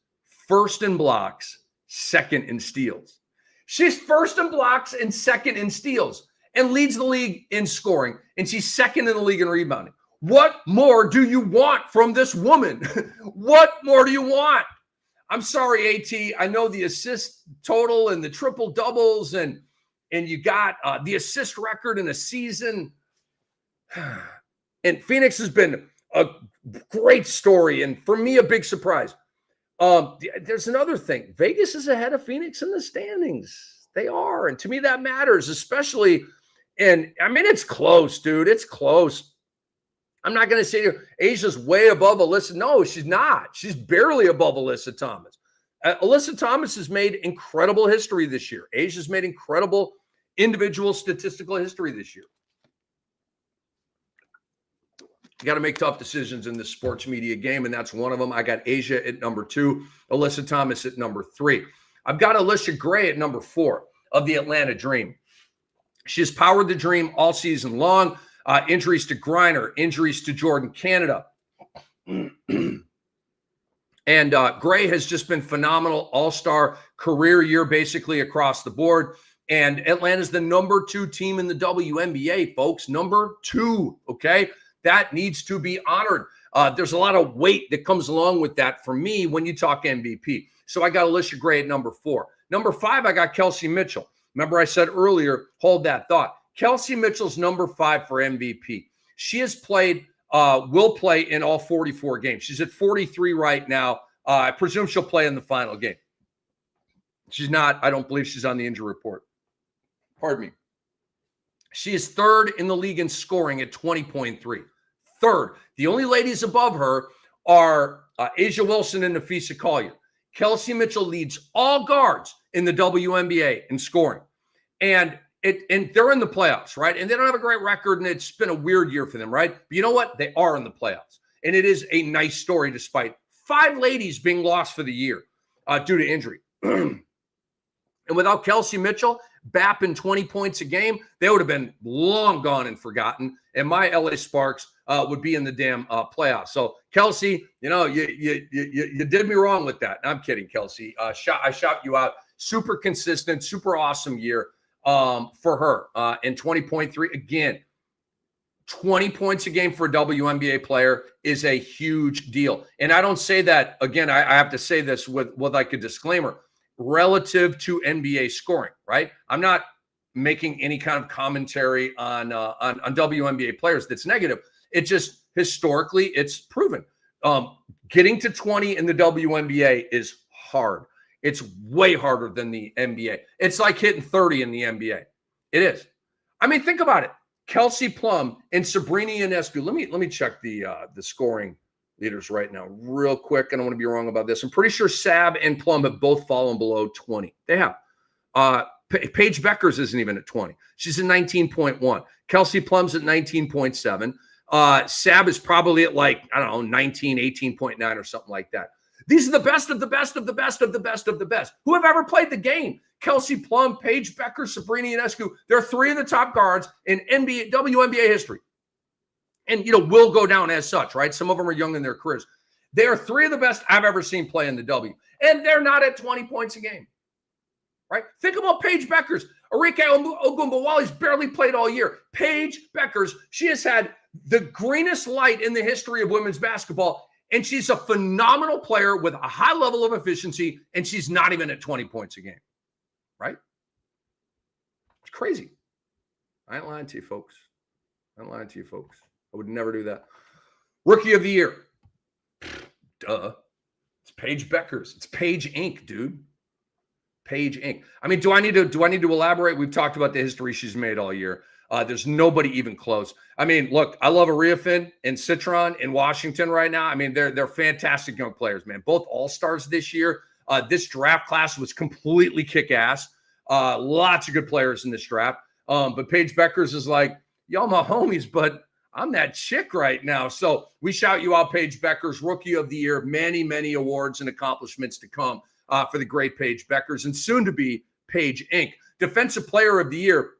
first in blocks, second in steals. She's first in blocks and second in steals and leads the league in scoring, and she's second in the league in rebounding. What more do you want from this woman? What more do you want? I'm sorry, AT. I know the assist total and the triple doubles, and you got the assist record in a season. And Phoenix has been a great story, and for me, a big surprise. There's another thing. Vegas is ahead of Phoenix in the standings. They are, and to me, that matters, especially. And I mean, it's close, dude. It's close. I'm not going to say Asia's way above Alyssa. No, she's not. She's barely above Alyssa Thomas. Alyssa Thomas has made incredible history this year. Asia's made incredible individual statistical history this year. You got to make tough decisions in the sports media game, and that's one of them. I got A'ja at number 2, Alyssa Thomas at number 3. I've got Alicia Gray at number 4 of the Atlanta Dream. She's powered the Dream all season long. Injuries to Griner, injuries to Jordan Canada. And Gray has just been phenomenal, all-star career year basically across the board. And Atlanta's the number 2 team in the WNBA, folks. Number 2, okay? That needs to be honored. There's a lot of weight that comes along with that for me when you talk MVP. So I got Alicia Gray at number 4. Number 5, I got Kelsey Mitchell. Remember I said earlier, hold that thought. Kelsey Mitchell's number 5 for MVP. She has played, will play in all 44 games. She's at 43 right now. I presume she'll play in the final game. She's not. I don't believe she's on the injury report. Pardon me. She is 3rd in the league in scoring at 20.3. 3rd. The only ladies above her are A'ja Wilson and Nafisa Collier. Kelsey Mitchell leads all guards in the WNBA in scoring. And they're in the playoffs, right? And they don't have a great record, and it's been a weird year for them, right? But you know what? They are in the playoffs. And it is a nice story despite 5 ladies being lost for the year due to injury. And without Kelsey Mitchell bapping 20 points a game, they would have been long gone and forgotten. And my LA Sparks would be in the damn playoffs. So Kelsey, you did me wrong with that. I'm kidding, Kelsey. I shout you out. Super consistent, super awesome year for her. And 20.3 again. 20 points a game for a WNBA player is a huge deal. And I don't say that, again, I have to say this with like a disclaimer, relative to NBA scoring, right? I'm not making any kind of commentary on WNBA players that's negative. It just, historically, it's proven. Getting to 20 in the WNBA is hard. It's way harder than the NBA. It's like hitting 30 in the NBA. It is. I mean, think about it. Kelsey Plum and Sabrina Ionescu. Let me check the scoring leaders right now real quick. I don't want to be wrong about this. I'm pretty sure Sab and Plum have both fallen below 20. They have. Paige Beckers isn't even at 20. She's at 19.1. Kelsey Plum's at 19.7. Sab is probably at 19, 18.9 or something like that. These are the best of the best of the best of the best of the best who have ever played the game. Kelsey Plum, Paige Beckers, Sabrina Ionescu. They're 3 of the top guards in WNBA history. And, will go down as such, right? Some of them are young in their careers. They are 3 of the best I've ever seen play in the W. And they're not at 20 points a game, right? Think about Paige Beckers. Arike Ogunbowale's barely played all year. Paige Beckers, she has had the greenest light in the history of women's basketball, and she's a phenomenal player with a high level of efficiency, and she's not even at 20 points a game, right? It's crazy. I ain't lying to you, folks. I would never do that. Rookie of the year. Duh. It's Paige Beckers. It's Paige Inc., dude. Paige Inc. I mean, do I need to elaborate? We've talked about the history she's made all year. There's nobody even close. I mean, look, I love Ariafin and Citron in Washington right now. I mean, they're fantastic young players, man. Both all-stars this year. This draft class was completely kick-ass. Lots of good players in this draft. But Paige Beckers is like, y'all my homies, but I'm that chick right now. So we shout you out, Paige Beckers, Rookie of the Year. Many, many awards and accomplishments to come for the great Paige Beckers, and soon to be Paige Inc. Defensive Player of the Year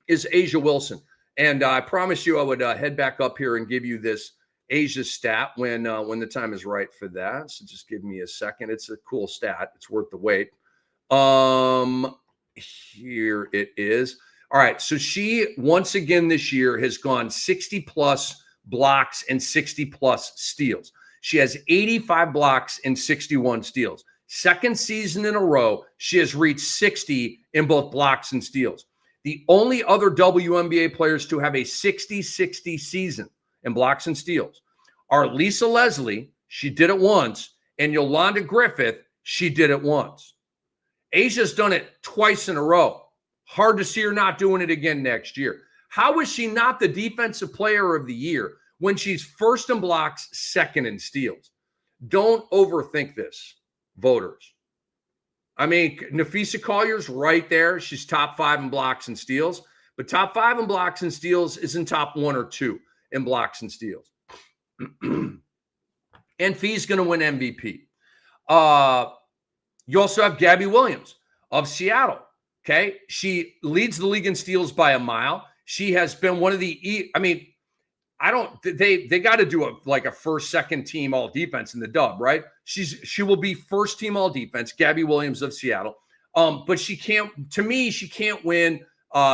is A'ja Wilson. And I promise you I would head back up here and give you this A'ja stat when the time is right for that. So just give me a second. It's a cool stat. It's worth the wait. Here it is. All right, so she, once again this year, has gone 60-plus blocks and 60-plus steals. She has 85 blocks and 61 steals. Second season in a row, she has reached 60 in both blocks and steals. The only other WNBA players to have a 60-60 season in blocks and steals are Lisa Leslie, she did it once, and Yolanda Griffith, she did it once. A'ja's done it twice in a row. Hard to see her not doing it again next year. How is she not the Defensive Player of the Year when she's first in blocks, second in steals? Don't overthink this, voters. I mean, Nafisa Collier's right there. She's top 5 in blocks and steals. But top 5 in blocks and steals isn't top 1 or 2 in blocks and steals. And Fee's going to win MVP. You also have Gabby Williams of Seattle. Okay, she leads the league in steals by a mile. She has been one of the, they got to do a first, second team all defense in the dub, right? She will be first team all defense, Gabby Williams of Seattle. But she can't win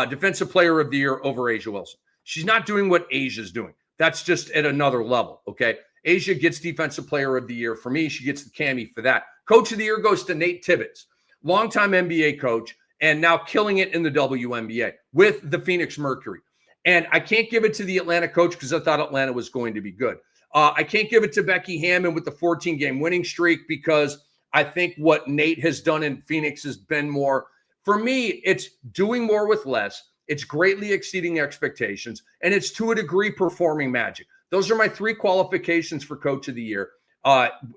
Defensive Player of the Year over A'ja Wilson. She's not doing what Asia's doing. That's just at another level, okay? A'ja gets Defensive Player of the Year. For me, she gets the Cammy for that. Coach of the Year goes to Nate Tibbetts, longtime NBA coach. and now killing it in the WNBA with the Phoenix Mercury. And I can't give it to the Atlanta coach because I thought Atlanta was going to be good. I can't give it to Becky Hammon with the 14-game winning streak because I think what Nate has done in Phoenix has been more, for me, it's doing more with less. It's greatly exceeding expectations, and it's to a degree performing magic. Those are my 3 qualifications for Coach of the Year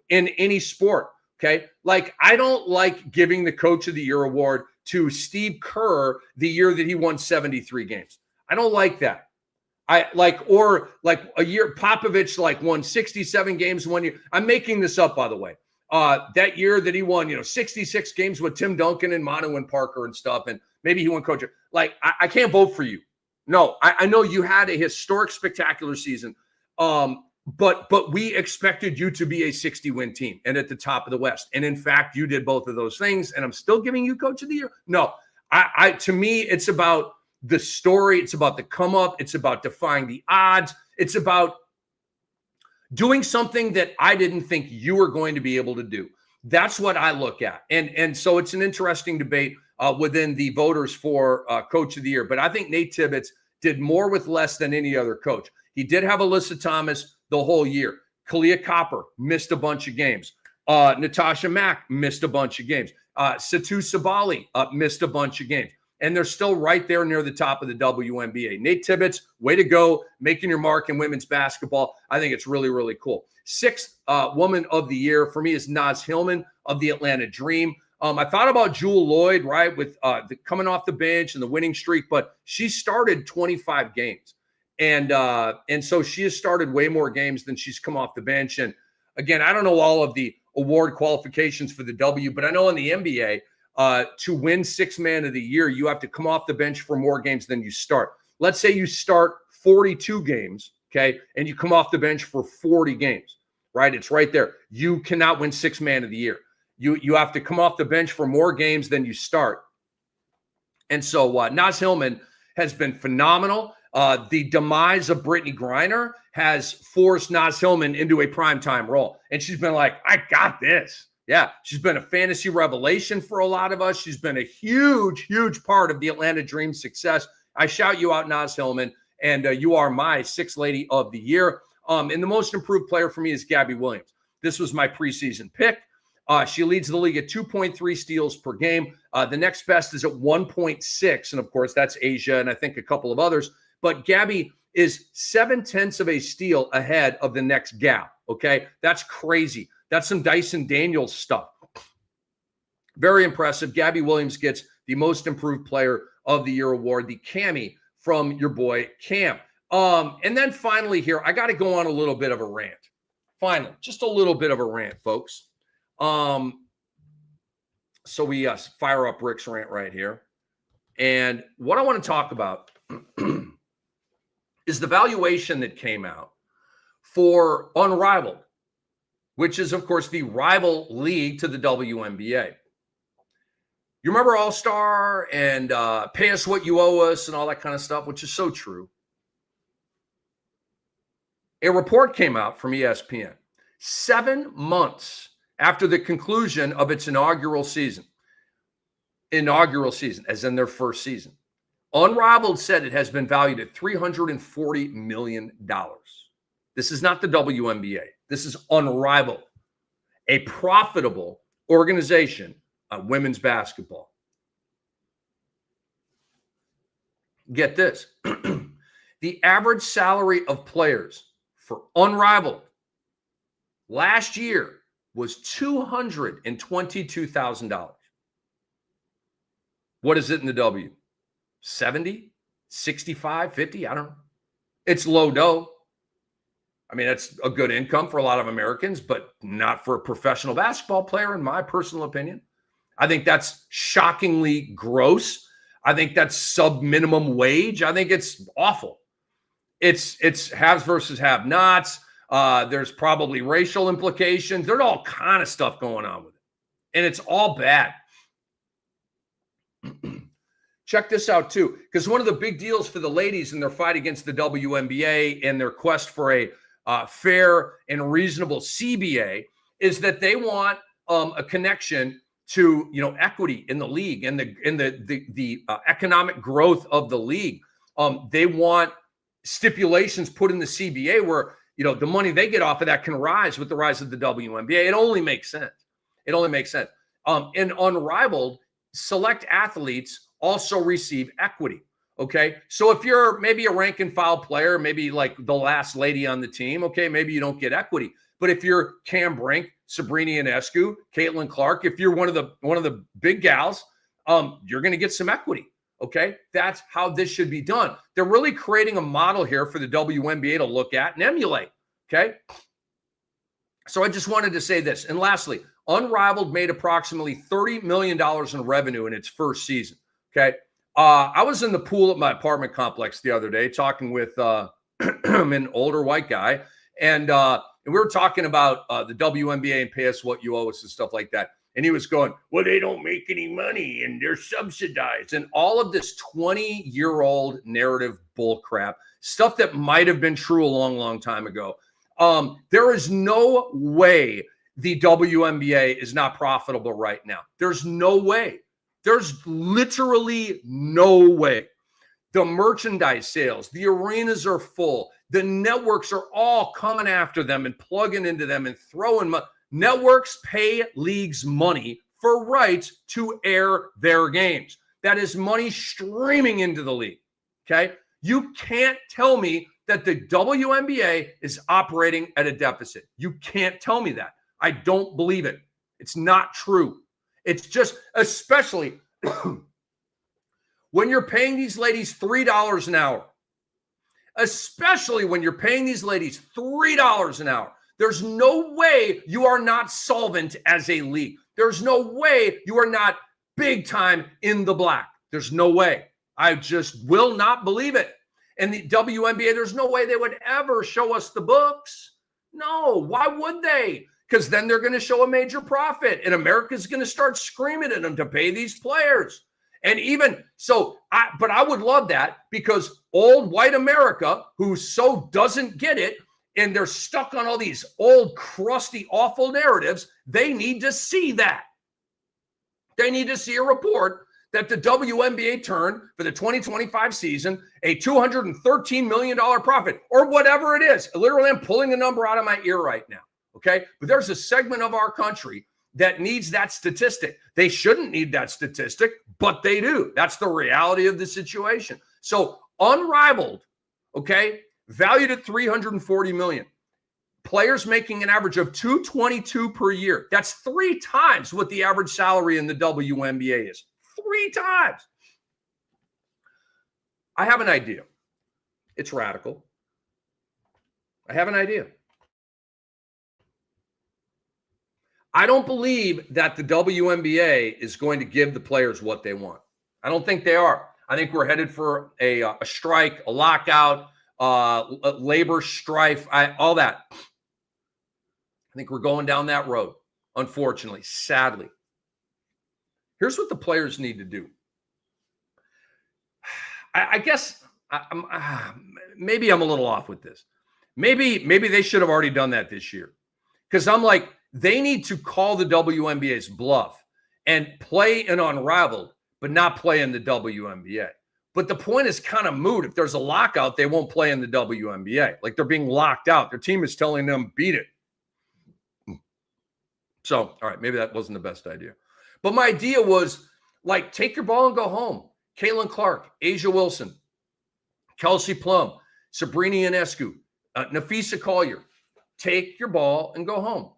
in any sport, okay? Like, I don't like giving the Coach of the Year award to Steve Kerr the year that he won 73 games. I don't like that. Or a year Popovich won 67 games one year. I'm making this up, by the way. That year that he won, 66 games with Tim Duncan and Manu and Parker and stuff, and maybe he won coach. I can't vote for you. No, I know you had a historic, spectacular season, but we expected you to be a 60-win team and at the top of the West. And in fact, you did both of those things, and I'm still giving you Coach of the Year. No, to me, it's about the story. It's about the come up. It's about defying the odds. It's about doing something that I didn't think you were going to be able to do. That's what I look at. And so it's an interesting debate within the voters for Coach of the Year. But I think Nate Tibbetts did more with less than any other coach. He did have Alyssa Thomas the whole year. Kalia Copper missed a bunch of games. Natasha Mack missed a bunch of games. Satu Sabali missed a bunch of games. And they're still right there near the top of the WNBA. Nate Tibbetts, way to go, making your mark in women's basketball. I think it's really, really cool. 6th Woman of the Year for me is Naz Hillman of the Atlanta Dream. I thought about Jewel Lloyd, right, with coming off the bench and the winning streak, but she started 25 games. And so she has started way more games than she's come off the bench. And again, I don't know all of the award qualifications for the W, but I know in the NBA, to win 6th Man of the Year, you have to come off the bench for more games than you start. Let's say you start 42 games, okay, and you come off the bench for 40 games, right? It's right there. You cannot win 6th Man of the Year. You have to come off the bench for more games than you start. And so Naz Hillman has been phenomenal. The demise of Brittany Griner has forced Naz Hillman into a primetime role. And she's been like, I got this. Yeah, she's been a fantasy revelation for a lot of us. She's been a huge, huge part of the Atlanta Dream's success. I shout you out, Naz Hillman, and you are my 6th Lady of the Year. And the most improved player for me is Gabby Williams. This was my preseason pick. She leads the league at 2.3 steals per game. The next best is at 1.6, and of course, that's Asia and I think a couple of others. But Gabby is 0.7 of a steal ahead of the next gal, okay? That's crazy. That's some Dyson Daniels stuff. Very impressive. Gabby Williams gets the Most Improved Player of the Year award, the Cammy from your boy Cam. And then finally here, I got to go on a little bit of a rant. Finally, just a little bit of a rant, folks. So we fire up Rick's rant right here. And what I want to talk about is the valuation that came out for Unrivaled, which is, of course, the rival league to the WNBA. You remember All-Star and pay us what you owe us and all that kind of stuff, which is so true. A report came out from ESPN 7 months after the conclusion of its inaugural season, as in their first season. Unrivaled said it has been valued at $340 million. This is not the WNBA. This is Unrivaled, a profitable organization on women's basketball. Get this. The average salary of players for Unrivaled last year was $222,000. What is it in the W? 70, 65, 50? I don't know. It's low dough. I mean, that's a good income for a lot of Americans, but not for a professional basketball player, in my personal opinion. I think that's shockingly gross. I think that's sub-minimum wage. I think it's awful. It's haves versus have-nots. There's probably racial implications. There's all kind of stuff going on with it. And it's all bad. Check this out, too, because one of the big deals for the ladies in their fight against the WNBA and their quest for a fair and reasonable CBA is that they want a connection to, you know, equity in the league and the economic growth of the league. They want stipulations put in the CBA where, you know, the money they get off of that can rise with the rise of the WNBA. It only makes sense. It only makes sense. And Unrivaled, select athletes also receive equity. Okay. So if you're maybe a rank and file player, maybe like the last lady on the team, okay, maybe you don't get equity. But if you're Cam Brink, Sabrina Ionescu, Caitlin Clark, if you're one of the big gals, you're going to get some equity. Okay. That's how this should be done. They're really creating a model here for the WNBA to look at and emulate. Okay. So I just wanted to say this. And lastly, Unrivaled made approximately $30 million in revenue in its first season. Okay. I was in the pool at my apartment complex the other day talking with an older white guy. And we were talking about the WNBA and pay us what you owe us and stuff like that. And he was going, well, they don't make any money and they're subsidized. And all of this 20-year-old narrative bullcrap, stuff that might have been true a long, long time ago. There is no way the WNBA is not profitable right now. There's no way. There's literally no way. The merchandise sales, the arenas are full. The networks are all coming after them and plugging into them and throwing money. Networks pay leagues money for rights to air their games. That is money streaming into the league. Okay? You can't tell me that the WNBA is operating at a deficit. You can't tell me that. I don't believe it. It's not true. It's just, especially when you're paying these ladies $3 an hour, especially when you're paying these ladies $3 an hour, there's no way you are not solvent as a league. There's no way you are not big time in the black. There's no way. I just will not believe it. And the WNBA, there's no way they would ever show us the books. No, why would they? Because then they're going to show a major profit and America's going to start screaming at them to pay these players. And even so, but I would love that, because old white America, who so doesn't get it, and they're stuck on all these old, crusty, awful narratives, they need to see that. They need to see a report that the WNBA turned for the 2025 season a $213 million profit, or whatever it is. Literally, I'm pulling a number out of my ear right now. Okay. But there's a segment of our country that needs that statistic. They shouldn't need that statistic, but they do. That's the reality of the situation. So Unrivaled, okay, valued at $340 million. Players making an average of $222 per year. That's 3 times what the average salary in the WNBA is. 3 times. I have an idea. It's radical. I have an idea. I don't believe that the WNBA is going to give the players what they want. I don't think they are. I think we're headed for a strike, a lockout, a labor strife, all that. I think we're going down that road, unfortunately, sadly. Here's what the players need to do. I guess maybe I'm a little off with this. Maybe they should have already done that this year, because I'm like, they need to call the WNBA's bluff and play in Unrivaled, but not play in the WNBA. But the point is kind of moot. If there's a lockout, they won't play in the WNBA. Like, they're being locked out. Their team is telling them, beat it. So, all right, maybe that wasn't the best idea. But my idea was, like, take your ball and go home. Caitlin Clark, Asia Wilson, Kelsey Plum, Sabrina Ionescu, Nafisa Collier. Take your ball and go home.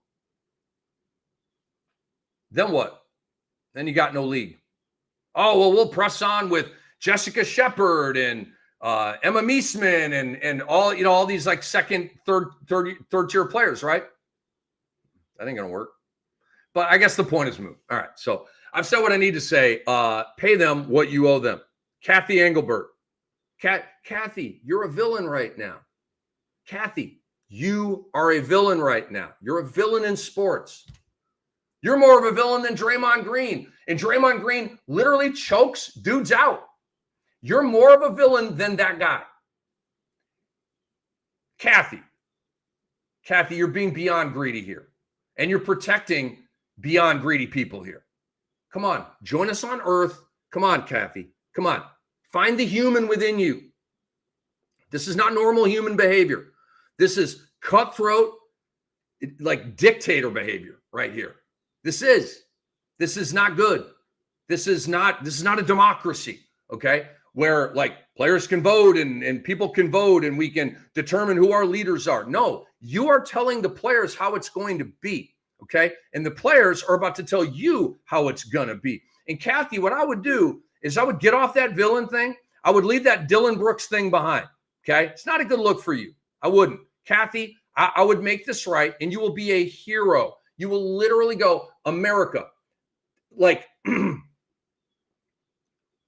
Then what? Then you got no league. Oh, well, we'll press on with Jessica Shepard and Emma Meesman and all, you know, all these like second, third tier players, right? That ain't gonna work. But I guess the point is moot. All right. So I've said what I need to say. Pay them what you owe them. Kathy Engelbert. Kathy, you're a villain right now. Kathy, you are a villain right now. You're a villain in sports. You're more of a villain than Draymond Green. And Draymond Green literally chokes dudes out. You're more of a villain than that guy. Kathy, you're being beyond greedy here. And you're protecting beyond greedy people here. Come on, join us on Earth. Come on, Kathy. Come on. Find the human within you. This is not normal human behavior. This is cutthroat, like dictator behavior right here. This is not good. This is not a democracy, okay? Where like players can vote and people can vote and we can determine who our leaders are. No, you are telling the players how it's going to be, okay? And the players are about to tell you how it's going to be. And Kathy, what I would do is I would get off that villain thing. I would leave that Dylan Brooks thing behind, okay? It's not a good look for you. I wouldn't. Kathy, I would make this right, and you will be a hero. You will literally go, America, like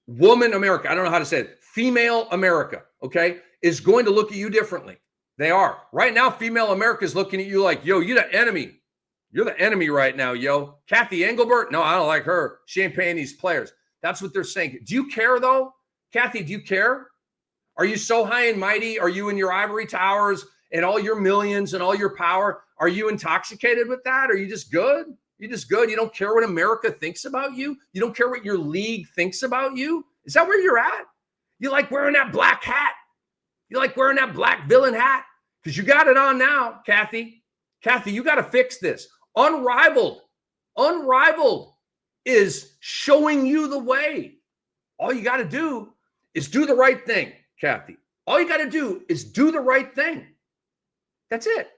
woman America, I don't know how to say it, female America, okay, is going to look at you differently. They are. Right now, female America is looking at you like, yo, you're the enemy. You're the enemy right now, yo. Kathy Engelbert? No, I don't like her. She ain't paying these players. That's what they're saying. Do you care, though? Kathy, do you care? Are you so high and mighty? Are you in your ivory towers and all your millions and all your power? Are you intoxicated with that? Are you just good? You're just good. You don't care what America thinks about you. You don't care what your league thinks about you. Is that where you're at? You like wearing that black hat? You like wearing that black villain hat? Because you got it on now, Kathy. Kathy, you got to fix this. Unrivaled is showing you the way. All you got to do is do the right thing, Kathy. All you got to do is do the right thing. That's it.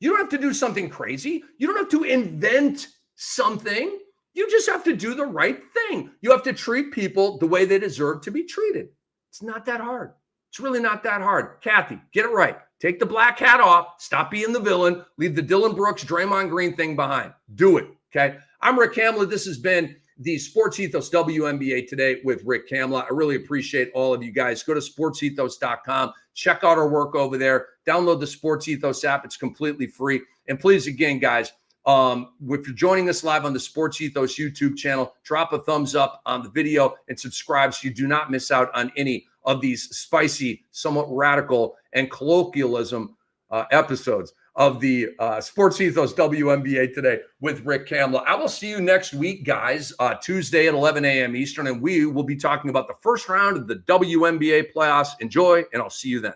You don't have to do something crazy. You don't have to invent something. You just have to do the right thing. You have to treat people the way they deserve to be treated. It's not that hard. It's really not that hard. Kathy, get it right. Take the black hat off. Stop being the villain. Leave the Dylan Brooks, Draymond Green thing behind. Do it, okay? I'm Rick Kamla. This has been the Sports Ethos WNBA Today with Rick Kamla. I really appreciate all of you guys. Go to sportsethos.com. Check out our work over there. Download the Sports Ethos app. It's completely free. And please, again, guys, if you're joining us live on the Sports Ethos YouTube channel, drop a thumbs up on the video and subscribe so you do not miss out on any of these spicy, somewhat radical, and colloquialism episodes of the Sports Ethos WNBA Today with Rick Kamla. I will see you next week, guys, Tuesday at 11 a.m. Eastern, and we will be talking about the first round of the WNBA playoffs. Enjoy, and I'll see you then.